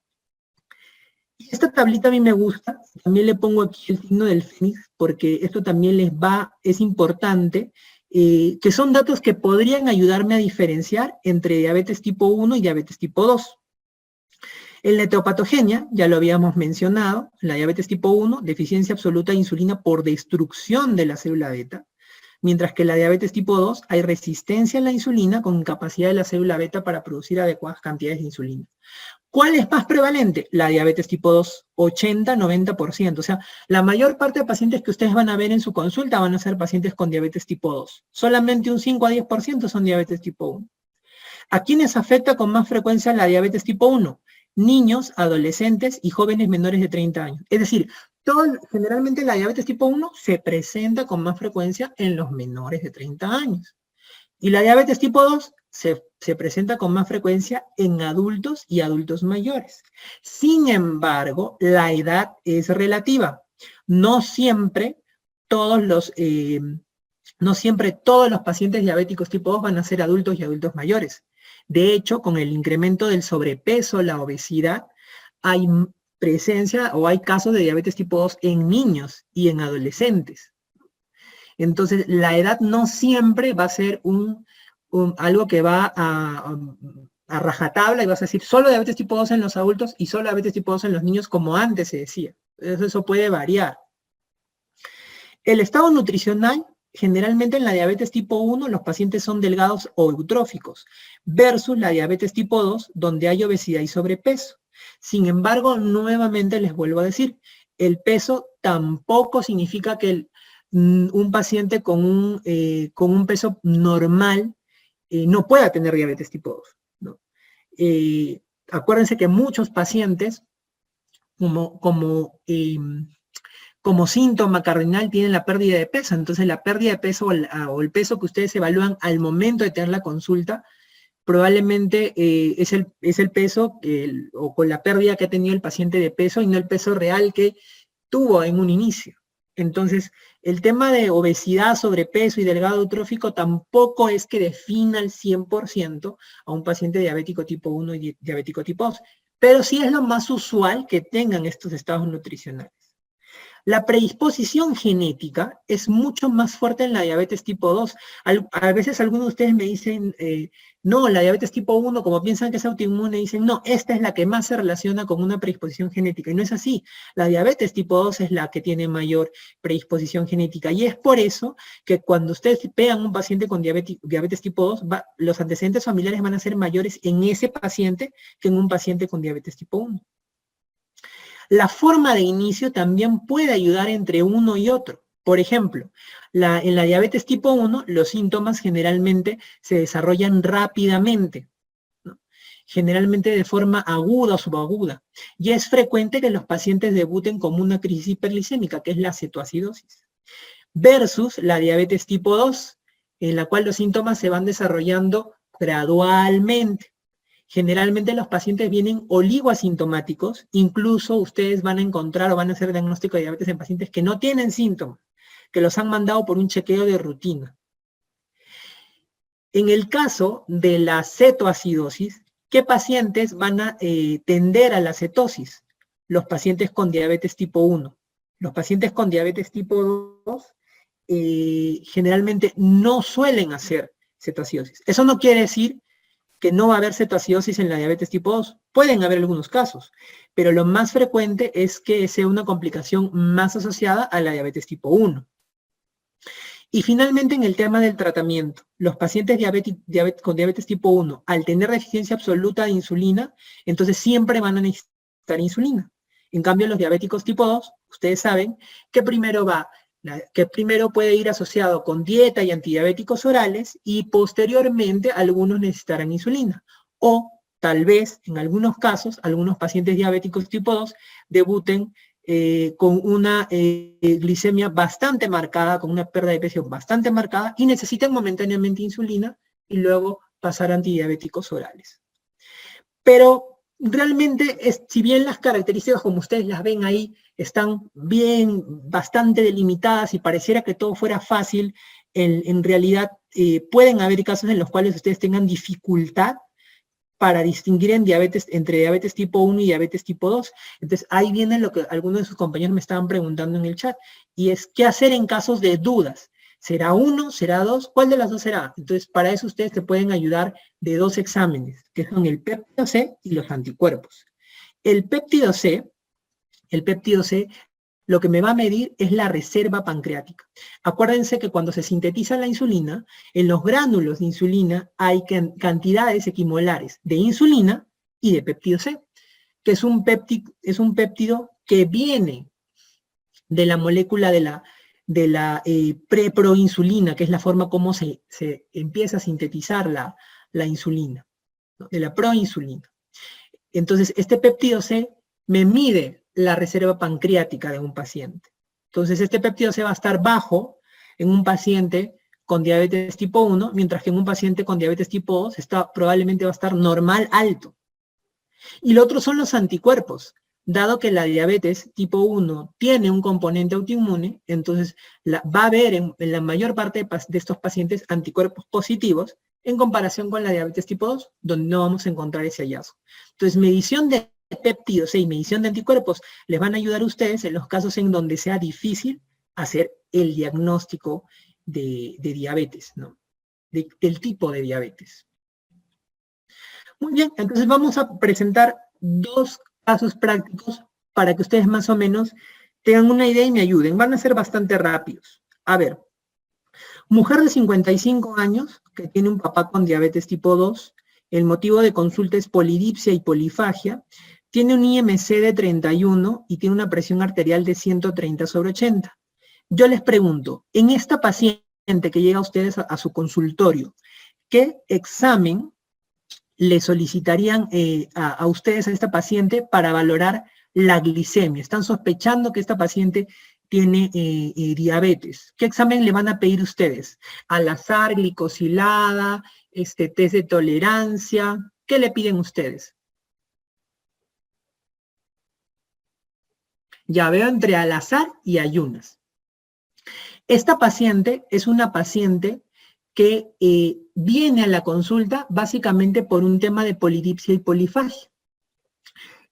Y esta tablita a mí me gusta, también le pongo aquí el signo del fénix, porque esto también es importante, que son datos que podrían ayudarme a diferenciar entre diabetes tipo 1 y diabetes tipo 2. En la etiopatogenia, ya lo habíamos mencionado, en la diabetes tipo 1, deficiencia absoluta de insulina por destrucción de la célula beta, mientras que en la diabetes tipo 2 hay resistencia a la insulina con incapacidad de la célula beta para producir adecuadas cantidades de insulina. ¿Cuál es más prevalente? La diabetes tipo 2, 80-90%. O sea, la mayor parte de pacientes que ustedes van a ver en su consulta van a ser pacientes con diabetes tipo 2. Solamente un 5-10% son diabetes tipo 1. ¿A quiénes afecta con más frecuencia la diabetes tipo 1? Niños, adolescentes y jóvenes menores de 30 años. Es decir, generalmente la diabetes tipo 1 se presenta con más frecuencia en los menores de 30 años. Y la diabetes tipo 2 se presenta con más frecuencia en adultos y adultos mayores. Sin embargo, la edad es relativa. No siempre todos los pacientes diabéticos tipo 2 van a ser adultos y adultos mayores. De hecho, con el incremento del sobrepeso, la obesidad, hay presencia o hay casos de diabetes tipo 2 en niños y en adolescentes. Entonces, la edad no siempre va a ser algo que va a rajatabla y vas a decir solo diabetes tipo 2 en los adultos y solo diabetes tipo 2 en los niños, como antes se decía. Eso puede variar. El estado nutricional, generalmente en la diabetes tipo 1 los pacientes son delgados o eutróficos, versus la diabetes tipo 2 donde hay obesidad y sobrepeso. Sin embargo, nuevamente les vuelvo a decir, el peso tampoco significa que un paciente con un peso normal no pueda tener diabetes tipo 2, ¿no? Acuérdense que muchos pacientes, como síntoma cardinal, tienen la pérdida de peso. Entonces, la pérdida de peso o el peso que ustedes evalúan al momento de tener la consulta, probablemente es el peso o con la pérdida que ha tenido el paciente de peso y no el peso real que tuvo en un inicio. Entonces, el tema de obesidad, sobrepeso y delgado eutrófico tampoco es que defina al 100% a un paciente diabético tipo 1 y diabético tipo 2, pero sí es lo más usual que tengan estos estados nutricionales. La predisposición genética es mucho más fuerte en la diabetes tipo 2. A veces algunos de ustedes me dicen, no, la diabetes tipo 1, como piensan que es autoinmune, dicen, no, esta es la que más se relaciona con una predisposición genética. Y no es así. La diabetes tipo 2 es la que tiene mayor predisposición genética. Y es por eso que cuando ustedes vean un paciente con diabetes tipo 2, los antecedentes familiares van a ser mayores en ese paciente que en un paciente con diabetes tipo 1. La forma de inicio también puede ayudar entre uno y otro. Por ejemplo, en la diabetes tipo 1, los síntomas generalmente se desarrollan rápidamente, ¿no? Generalmente de forma aguda o subaguda. Y es frecuente que los pacientes debuten como una crisis hiperglicémica, que es la cetoacidosis. Versus la diabetes tipo 2, en la cual los síntomas se van desarrollando gradualmente. Generalmente los pacientes vienen oligoasintomáticos, incluso ustedes van a encontrar o van a hacer diagnóstico de diabetes en pacientes que no tienen síntomas, que los han mandado por un chequeo de rutina. En el caso de la cetoacidosis, ¿qué pacientes van a tender a la cetosis? Los pacientes con diabetes tipo 1. Los pacientes con diabetes tipo 2 generalmente no suelen hacer cetoacidosis. Eso no quiere decir que no va a haber cetoacidosis en la diabetes tipo 2. Pueden haber algunos casos, pero lo más frecuente es que sea una complicación más asociada a la diabetes tipo 1. Y finalmente, en el tema del tratamiento, los pacientes con diabetes tipo 1, al tener deficiencia absoluta de insulina, entonces siempre van a necesitar insulina. En cambio, los diabéticos tipo 2, ustedes saben que primero puede ir asociado con dieta y antidiabéticos orales y posteriormente algunos necesitarán insulina. O tal vez, en algunos casos, algunos pacientes diabéticos tipo 2 debuten con una glicemia bastante marcada, con una pérdida de peso bastante marcada y necesitan momentáneamente insulina y luego pasar a antidiabéticos orales. Pero realmente, si bien las características como ustedes las ven ahí están bien, bastante delimitadas y pareciera que todo fuera fácil, en realidad pueden haber casos en los cuales ustedes tengan dificultad para distinguir entre diabetes tipo 1 y diabetes tipo 2. Entonces, ahí viene lo que algunos de sus compañeros me estaban preguntando en el chat, y es, ¿qué hacer en casos de dudas? ¿Será 1? ¿Será 2? ¿Cuál de las dos será? Entonces, para eso ustedes te pueden ayudar de 2 exámenes, que son el péptido C y los anticuerpos. El péptido C, lo que me va a medir es la reserva pancreática. Acuérdense que cuando se sintetiza la insulina, en los gránulos de insulina hay cantidades equimolares de insulina y de péptido C, que es un péptido que viene de la molécula de la preproinsulina, que es la forma como se empieza a sintetizar la insulina, ¿no? De la proinsulina. Entonces, este péptido C me mide la reserva pancreática de un paciente. Entonces, este péptido C va a estar bajo en un paciente con diabetes tipo 1, mientras que en un paciente con diabetes tipo 2 probablemente va a estar normal alto. Y lo otro son los anticuerpos. Dado que la diabetes tipo 1 tiene un componente autoinmune, entonces va a haber en la mayor parte de estos pacientes anticuerpos positivos en comparación con la diabetes tipo 2, donde no vamos a encontrar ese hallazgo. Entonces, medición de péptidos y medición de anticuerpos les van a ayudar a ustedes en los casos en donde sea difícil hacer el diagnóstico de diabetes, ¿no? Del tipo de diabetes. Muy bien, entonces vamos a presentar 2 casos prácticos para que ustedes más o menos tengan una idea y me ayuden. Van a ser bastante rápidos. A ver, mujer de 55 años que tiene un papá con diabetes tipo 2, el motivo de consulta es polidipsia y polifagia, tiene un IMC de 31 y tiene una presión arterial de 130/80. Yo les pregunto, en esta paciente que llega a ustedes a su consultorio, ¿qué examen le solicitarían a ustedes, a esta paciente, para valorar la glicemia? Están sospechando que esta paciente tiene diabetes. ¿Qué examen le van a pedir ustedes? Al azar, glicosilada, test de tolerancia. ¿Qué le piden ustedes? Ya veo entre al azar y ayunas. Esta paciente es una paciente que viene a la consulta básicamente por un tema de polidipsia y polifagia.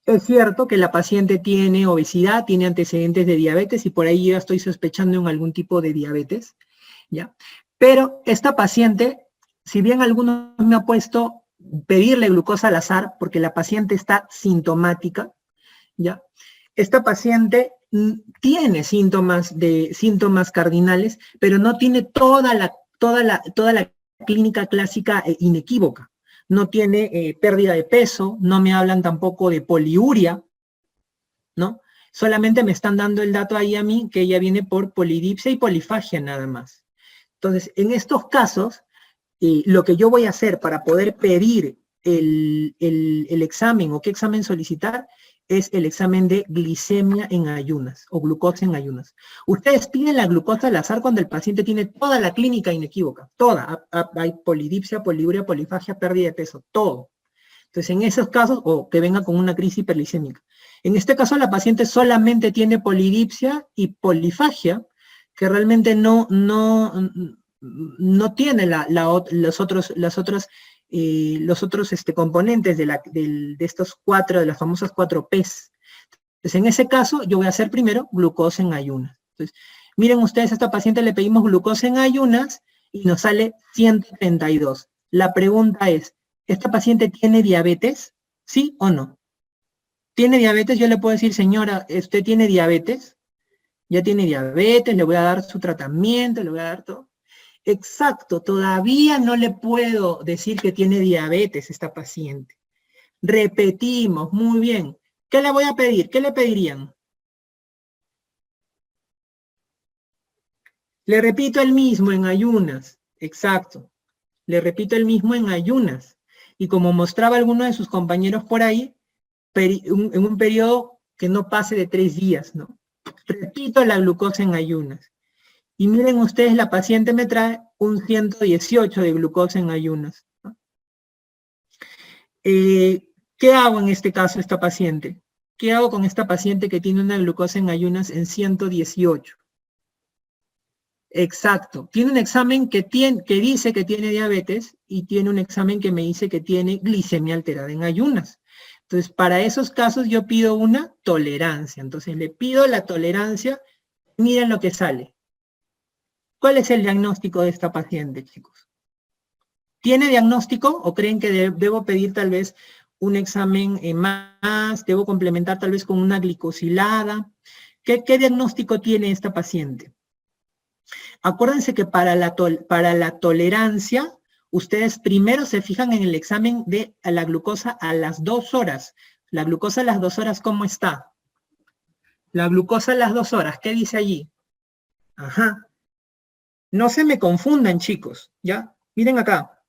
Es cierto que la paciente tiene obesidad, tiene antecedentes de diabetes y por ahí yo estoy sospechando en algún tipo de diabetes, ¿ya? Pero esta paciente, si bien algunos me ha puesto pedirle glucosa al azar porque la paciente está sintomática, ¿ya? Esta paciente tiene síntomas cardinales, pero no tiene toda la clínica clásica inequívoca. No tiene pérdida de peso, no me hablan tampoco de poliuria, ¿no? Solamente me están dando el dato ahí a mí que ella viene por polidipsia y polifagia nada más. Entonces, en estos casos, lo que yo voy a hacer para poder pedir el examen o qué examen solicitar es el examen de glicemia en ayunas o glucosa en ayunas. Ustedes piden la glucosa al azar cuando el paciente tiene toda la clínica inequívoca, toda. Hay polidipsia, poliuria, polifagia, pérdida de peso, todo. Entonces, en esos casos, o que venga con una crisis hiperglicémica. En este caso, la paciente solamente tiene polidipsia y polifagia, que realmente no tiene los otros componentes de estos cuatro, de las famosas 4 Ps. Entonces, en ese caso, yo voy a hacer primero glucosa en ayunas. Entonces, miren ustedes, a esta paciente le pedimos glucosa en ayunas y nos sale 132. La pregunta es, ¿esta paciente tiene diabetes? ¿Sí o no? ¿Tiene diabetes? Yo le puedo decir, señora, ¿usted tiene diabetes? Ya tiene diabetes, le voy a dar su tratamiento, le voy a dar todo. Exacto, todavía no le puedo decir que tiene diabetes esta paciente. Repetimos, muy bien. ¿Qué le voy a pedir? ¿Qué le pedirían? Le repito el mismo en ayunas. Exacto. Le repito el mismo en ayunas. Y como mostraba alguno de sus compañeros por ahí, en un periodo que no pase de 3 días, ¿no? Repito la glucosa en ayunas. Y miren ustedes, la paciente me trae un 118 de glucosa en ayunas, ¿no? ¿Qué hago en este caso esta paciente? ¿Qué hago con esta paciente que tiene una glucosa en ayunas en 118? Exacto. Tiene un examen que dice que tiene diabetes y tiene un examen que me dice que tiene glicemia alterada en ayunas. Entonces, para esos casos yo pido una tolerancia. Entonces, le pido la tolerancia. Miren lo que sale. ¿Cuál es el diagnóstico de esta paciente, chicos? ¿Tiene diagnóstico o creen que debo pedir tal vez un examen más? ¿Debo complementar tal vez con una glicosilada? ¿Qué diagnóstico tiene esta paciente? Acuérdense que para la tolerancia, ustedes primero se fijan en el examen de la glucosa a las 2 horas. La glucosa a las 2 horas, ¿cómo está? La glucosa a las 2 horas, ¿qué dice allí? Ajá. No se me confundan, chicos, ¿ya? Miren acá.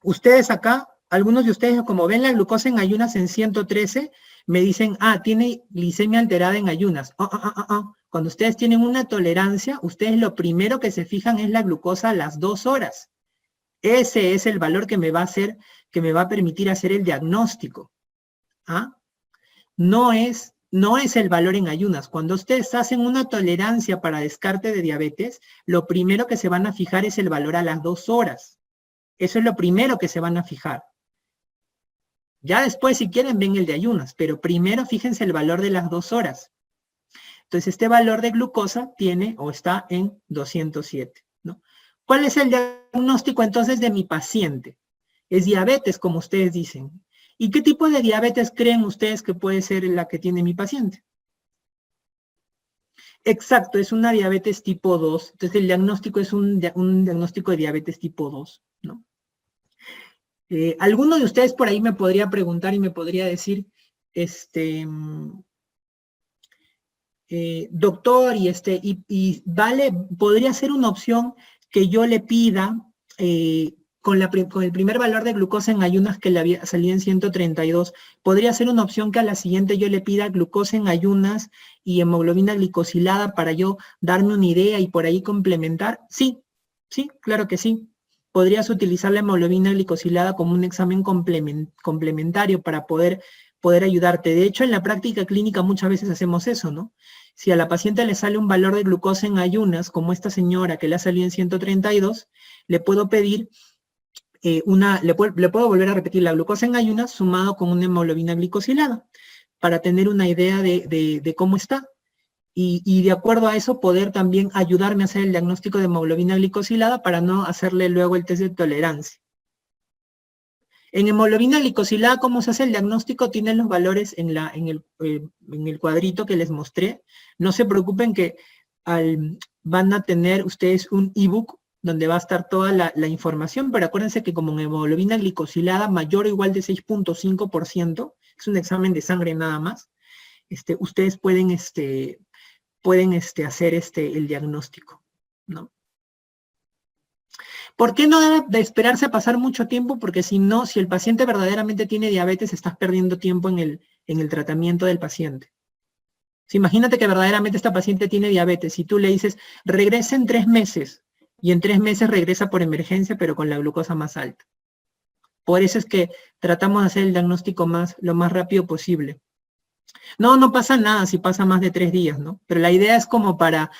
Ustedes acá, algunos de ustedes, como ven la glucosa en ayunas en 113, me dicen, tiene glicemia alterada en ayunas. Cuando ustedes tienen una tolerancia, ustedes lo primero que se fijan es la glucosa a las 2 horas. Ese es el valor que me va a permitir hacer el diagnóstico. No es el valor en ayunas. Cuando ustedes hacen una tolerancia para descarte de diabetes, lo primero que se van a fijar es el valor a las 2 horas. Eso es lo primero que se van a fijar. Ya después, si quieren, ven el de ayunas, pero primero fíjense el valor de las 2 horas. Entonces, este valor de glucosa tiene o está en 207, ¿no? ¿Cuál es el diagnóstico entonces de mi paciente? Es diabetes, como ustedes dicen. ¿Y qué tipo de diabetes creen ustedes que puede ser la que tiene mi paciente? Exacto, es una diabetes tipo 2. Entonces, el diagnóstico es un diagnóstico de diabetes tipo 2, ¿no? ¿Alguno de ustedes por ahí me podría preguntar y me podría decir, doctor, vale, podría ser una opción que yo le pida con el primer valor de glucosa en ayunas que le había salido en 132, podría ser una opción que a la siguiente yo le pida glucosa en ayunas y hemoglobina glicosilada para yo darme una idea y por ahí complementar? Sí, claro que sí. Podrías utilizar la hemoglobina glicosilada como un examen complementario para poder ayudarte. De hecho, en la práctica clínica muchas veces hacemos eso, ¿no? Si a la paciente le sale un valor de glucosa en ayunas, como esta señora que le ha salido en 132, le puedo pedir le puedo volver a repetir la glucosa en ayunas sumado con una hemoglobina glicosilada. para tener una idea de cómo está. Y de acuerdo a eso poder también ayudarme a hacer el diagnóstico de hemoglobina glicosilada para no hacerle luego el test de tolerancia. En hemoglobina glicosilada, ¿cómo se hace el diagnóstico? Tienen los valores en el cuadrito que les mostré. No se preocupen que van a tener ustedes un ebook donde va a estar toda la información, pero acuérdense que como en hemoglobina glicosilada mayor o igual de 6.5%, es un examen de sangre nada más, ustedes pueden hacer el diagnóstico, ¿no? ¿Por qué no debe de esperarse a pasar mucho tiempo? Porque si no, si el paciente verdaderamente tiene diabetes, estás perdiendo tiempo en el tratamiento del paciente. Si imagínate que verdaderamente esta paciente tiene diabetes y tú le dices, regresa en 3 meses, y en 3 meses regresa por emergencia, pero con la glucosa más alta. Por eso es que tratamos de hacer el diagnóstico lo más rápido posible. No pasa nada si pasa más de 3 días, ¿no? Pero la idea es como para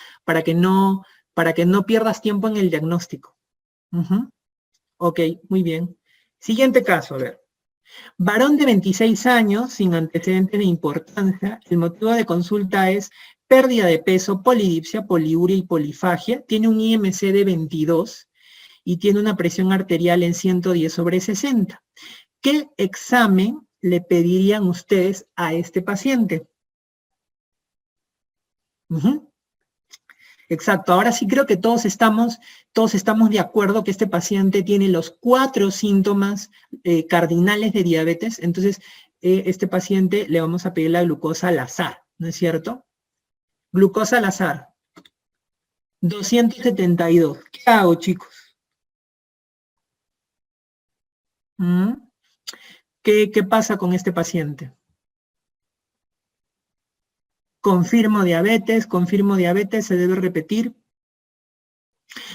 que no pierdas tiempo en el diagnóstico. Ok, muy bien. Siguiente caso, a ver. Varón de 26 años, sin antecedentes de importancia, el motivo de consulta es pérdida de peso, polidipsia, poliuria y polifagia, tiene un IMC de 22 y tiene una presión arterial en 110/60. ¿Qué examen le pedirían ustedes a este paciente? Exacto, ahora sí creo que todos estamos de acuerdo que este paciente tiene los 4 síntomas cardinales de diabetes, entonces este paciente le vamos a pedir la glucosa al azar, ¿no es cierto? Glucosa al azar, 272. ¿Qué hago, chicos? ¿Qué pasa con este paciente? Confirmo diabetes, se debe repetir.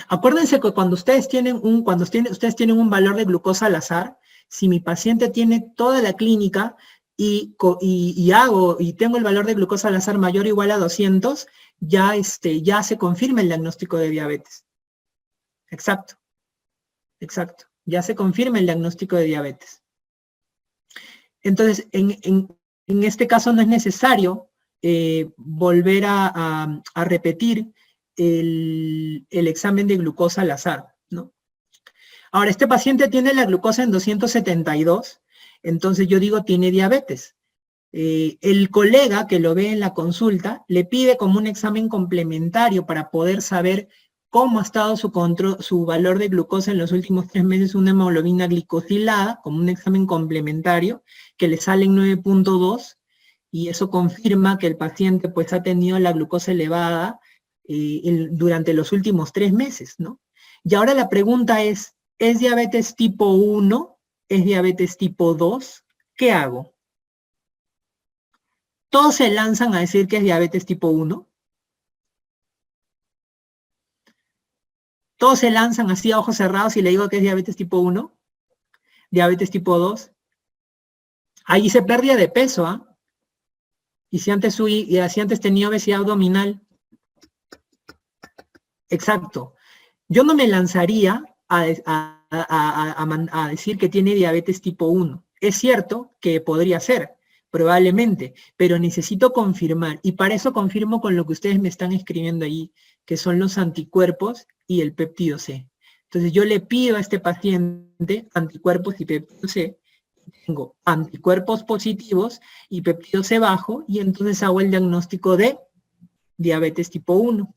Acuérdense que cuando ustedes tienen un valor de glucosa al azar, si mi paciente tiene toda la clínica y tengo el valor de glucosa al azar mayor o igual a 200, ya se confirma el diagnóstico de diabetes. Exacto. Ya se confirma el diagnóstico de diabetes. Entonces, en este caso no es necesario volver a repetir el examen de glucosa al azar, ¿no? Ahora, este paciente tiene la glucosa en 272, entonces yo digo tiene diabetes. El colega que lo ve en la consulta le pide como un examen complementario para poder saber cómo ha estado su valor de glucosa en los últimos 3 meses, una hemoglobina glicosilada, como un examen complementario, que le sale en 9.2, y eso confirma que el paciente pues ha tenido la glucosa elevada durante los últimos 3 meses, ¿no? Y ahora la pregunta ¿es diabetes tipo 1? ¿Es diabetes tipo 2? ¿Qué hago? ¿Todos se lanzan a decir que es diabetes tipo 1? ¿Todos se lanzan así a ojos cerrados y le digo que es diabetes tipo 1? ¿Diabetes tipo 2? Ahí se pérdida de peso, ¿ah? Y si antes tenía obesidad abdominal. Exacto. Yo no me lanzaría a decir que tiene diabetes tipo 1. Es cierto que podría ser, probablemente, pero necesito confirmar. Y para eso confirmo con lo que ustedes me están escribiendo ahí, que son los anticuerpos y el péptido C. Entonces yo le pido a este paciente anticuerpos y péptido C. Tengo anticuerpos positivos y péptido C bajo, y entonces hago el diagnóstico de diabetes tipo 1.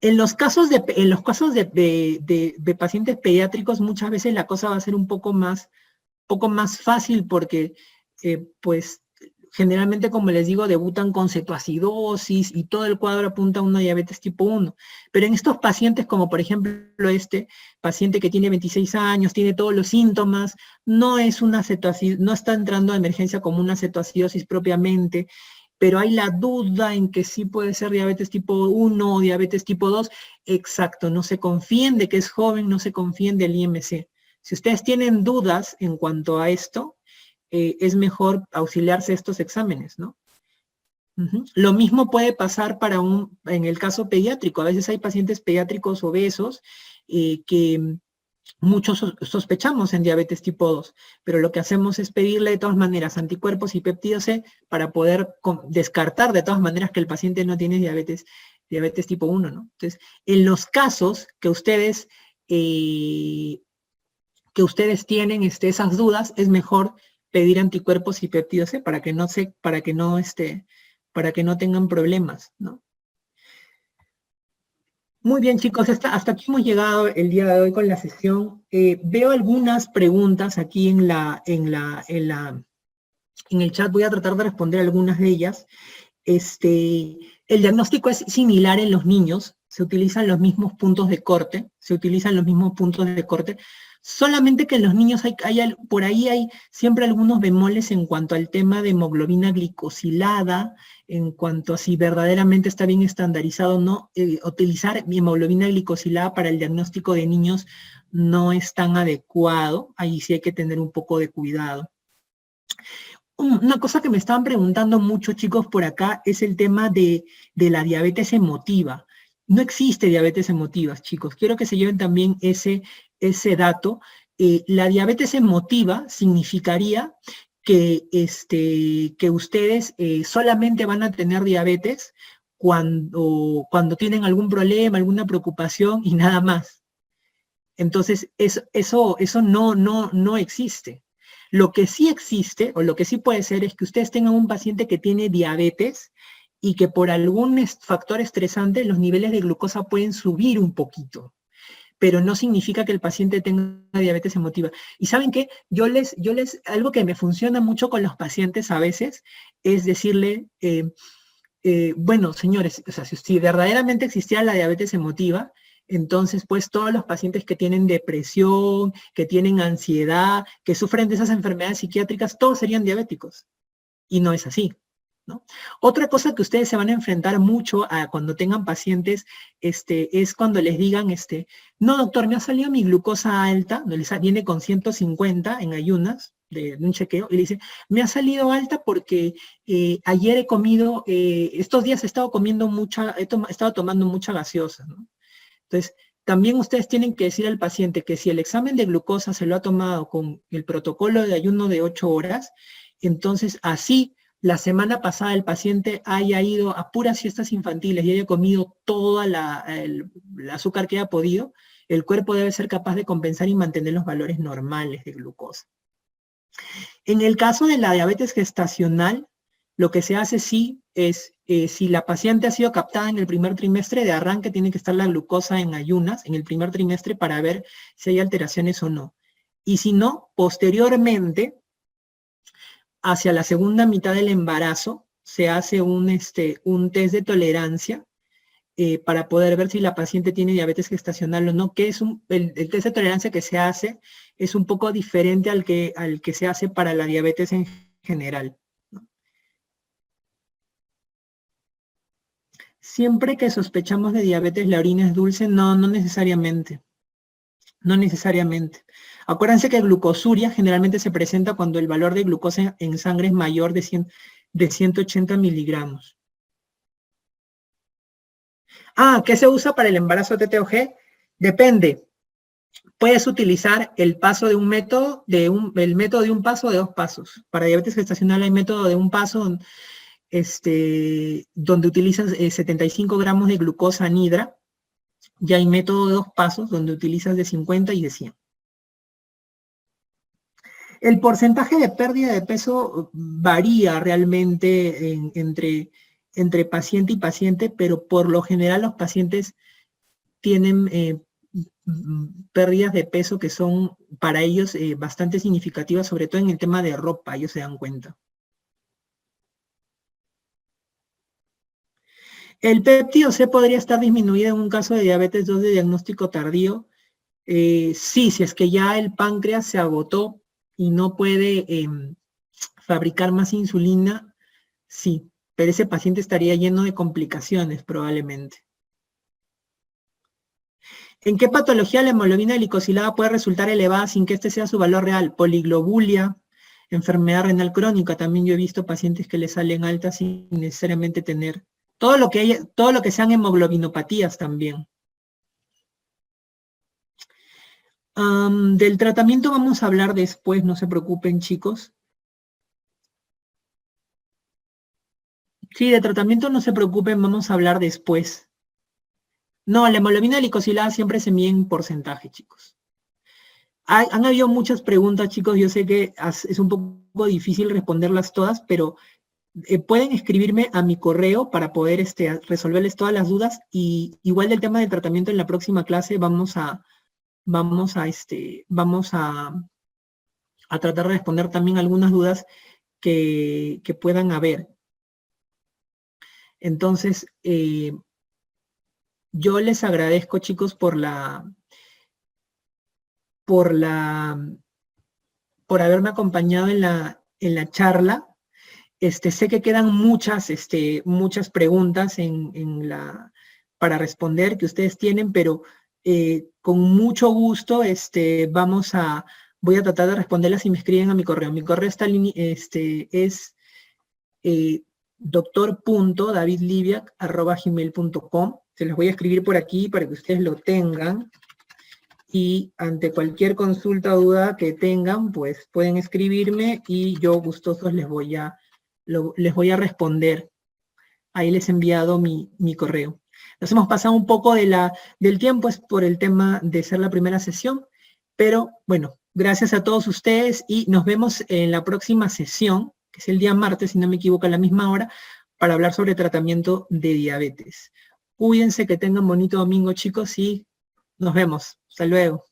En los casos de pacientes pediátricos, muchas veces la cosa va a ser un poco más fácil porque, pues, generalmente, como les digo, debutan con cetoacidosis y todo el cuadro apunta a una diabetes tipo 1. Pero en estos pacientes, como por ejemplo este paciente que tiene 26 años, tiene todos los síntomas, no está entrando a emergencia como una cetoacidosis propiamente, pero hay la duda en que sí puede ser diabetes tipo 1 o diabetes tipo 2. Exacto, no se confíen de que es joven, no se confíen del IMC. Si ustedes tienen dudas en cuanto a esto, es mejor auxiliarse de estos exámenes, ¿no? Lo mismo puede pasar en el caso pediátrico. A veces hay pacientes pediátricos obesos que Muchos sospechamos en diabetes tipo 2, pero lo que hacemos es pedirle de todas maneras anticuerpos y péptido C para poder descartar de todas maneras que el paciente no tiene diabetes tipo 1, ¿no? Entonces, en los casos que ustedes tienen esas dudas, es mejor pedir anticuerpos y péptido C para que no tengan problemas, ¿no? Muy bien, chicos, hasta aquí hemos llegado el día de hoy con la sesión. Veo algunas preguntas aquí en el chat, voy a tratar de responder algunas de ellas. El diagnóstico es similar en los niños, se utilizan los mismos puntos de corte, solamente que en los niños por ahí hay siempre algunos bemoles en cuanto al tema de hemoglobina glicosilada, en cuanto a si verdaderamente está bien estandarizado o no. Utilizar hemoglobina glicosilada para el diagnóstico de niños no es tan adecuado, ahí sí hay que tener un poco de cuidado. Una cosa que me estaban preguntando mucho, chicos, por acá, es el tema de la diabetes emotiva. No existe diabetes emotiva, chicos. Quiero que se lleven también ese dato. La diabetes emotiva significaría que ustedes solamente van a tener diabetes cuando tienen algún problema, alguna preocupación y nada más. Entonces, eso no existe. Lo que sí existe, o lo que sí puede ser, es que ustedes tengan un paciente que tiene diabetes y que por algún factor estresante los niveles de glucosa pueden subir un poquito, pero no significa que el paciente tenga diabetes emotiva. Y ¿saben qué? Algo que me funciona mucho con los pacientes a veces es decirle, bueno, señores, o sea, si verdaderamente existiera la diabetes emotiva, entonces, pues, todos los pacientes que tienen depresión, que tienen ansiedad, que sufren de esas enfermedades psiquiátricas, todos serían diabéticos. Y no es así, ¿no? Otra cosa que ustedes se van a enfrentar mucho cuando tengan pacientes, es cuando les digan, no, doctor, me ha salido mi glucosa alta, viene con 150 en ayunas, de un chequeo, y le dice, me ha salido alta porque ayer he comido, estos días he estado comiendo he estado tomando mucha gaseosa, ¿no? Entonces, también ustedes tienen que decir al paciente que si el examen de glucosa se lo ha tomado con el protocolo de ayuno de 8 horas, entonces así la semana pasada el paciente haya ido a puras fiestas infantiles y haya comido toda el azúcar que haya podido, el cuerpo debe ser capaz de compensar y mantener los valores normales de glucosa. En el caso de la diabetes gestacional, lo que se hace sí es, si la paciente ha sido captada en el primer trimestre, de arranque tiene que estar la glucosa en ayunas en el primer trimestre para ver si hay alteraciones o no. Y si no, posteriormente, hacia la segunda mitad del embarazo, se hace un test de tolerancia para poder ver si la paciente tiene diabetes gestacional o no, que es el test de tolerancia que se hace es un poco diferente al que se hace para la diabetes en general. Siempre que sospechamos de diabetes, la orina es dulce. No, no necesariamente. No necesariamente. Acuérdense que glucosuria generalmente se presenta cuando el valor de glucosa en sangre es mayor de 180 miligramos. ¿Qué se usa para el embarazo TTOG? Depende. Puedes utilizar el método de un paso o de 2 pasos. Para diabetes gestacional hay método de un paso donde utilizas 75 gramos de glucosa anhidra, y hay método de 2 pasos donde utilizas de 50 y de 100. El porcentaje de pérdida de peso varía realmente entre paciente y paciente, pero por lo general los pacientes tienen pérdidas de peso que son para ellos bastante significativas, sobre todo en el tema de ropa, ellos se dan cuenta. El péptido C podría estar disminuido en un caso de diabetes 2 de diagnóstico tardío. Sí, si es que ya el páncreas se agotó y no puede fabricar más insulina, sí, pero ese paciente estaría lleno de complicaciones probablemente. ¿En qué patología la hemoglobina glicosilada puede resultar elevada sin que este sea su valor real? Poliglobulia, enfermedad renal crónica. También yo he visto pacientes que le salen altas sin necesariamente tener. Todo lo que sean hemoglobinopatías también. Del tratamiento vamos a hablar después, no se preocupen, chicos. Sí, de tratamiento no se preocupen, vamos a hablar después. No, la hemoglobina glicosilada siempre se mide en porcentaje, chicos. Han habido muchas preguntas, chicos, yo sé que es un poco difícil responderlas todas, pero pueden escribirme a mi correo para poder resolverles todas las dudas, y igual del tema del tratamiento en la próxima clase vamos a tratar de responder también algunas dudas que puedan haber. Entonces, yo les agradezco, chicos, por haberme acompañado en la charla. Sé que quedan muchas preguntas para responder que ustedes tienen, pero con mucho gusto voy a tratar de responderlas si me escriben a mi correo. Mi correo es doctor.davidliviak@gmail.com. Se los voy a escribir por aquí para que ustedes lo tengan. Y ante cualquier consulta o duda que tengan, pues pueden escribirme y yo gustosos les voy a responder. Ahí les he enviado mi correo. Nos hemos pasado un poco del tiempo, es por el tema de ser la primera sesión, pero bueno, gracias a todos ustedes y nos vemos en la próxima sesión, que es el día martes, si no me equivoco, a la misma hora, para hablar sobre tratamiento de diabetes. Cuídense, que tengan bonito domingo, chicos, y nos vemos. Hasta luego.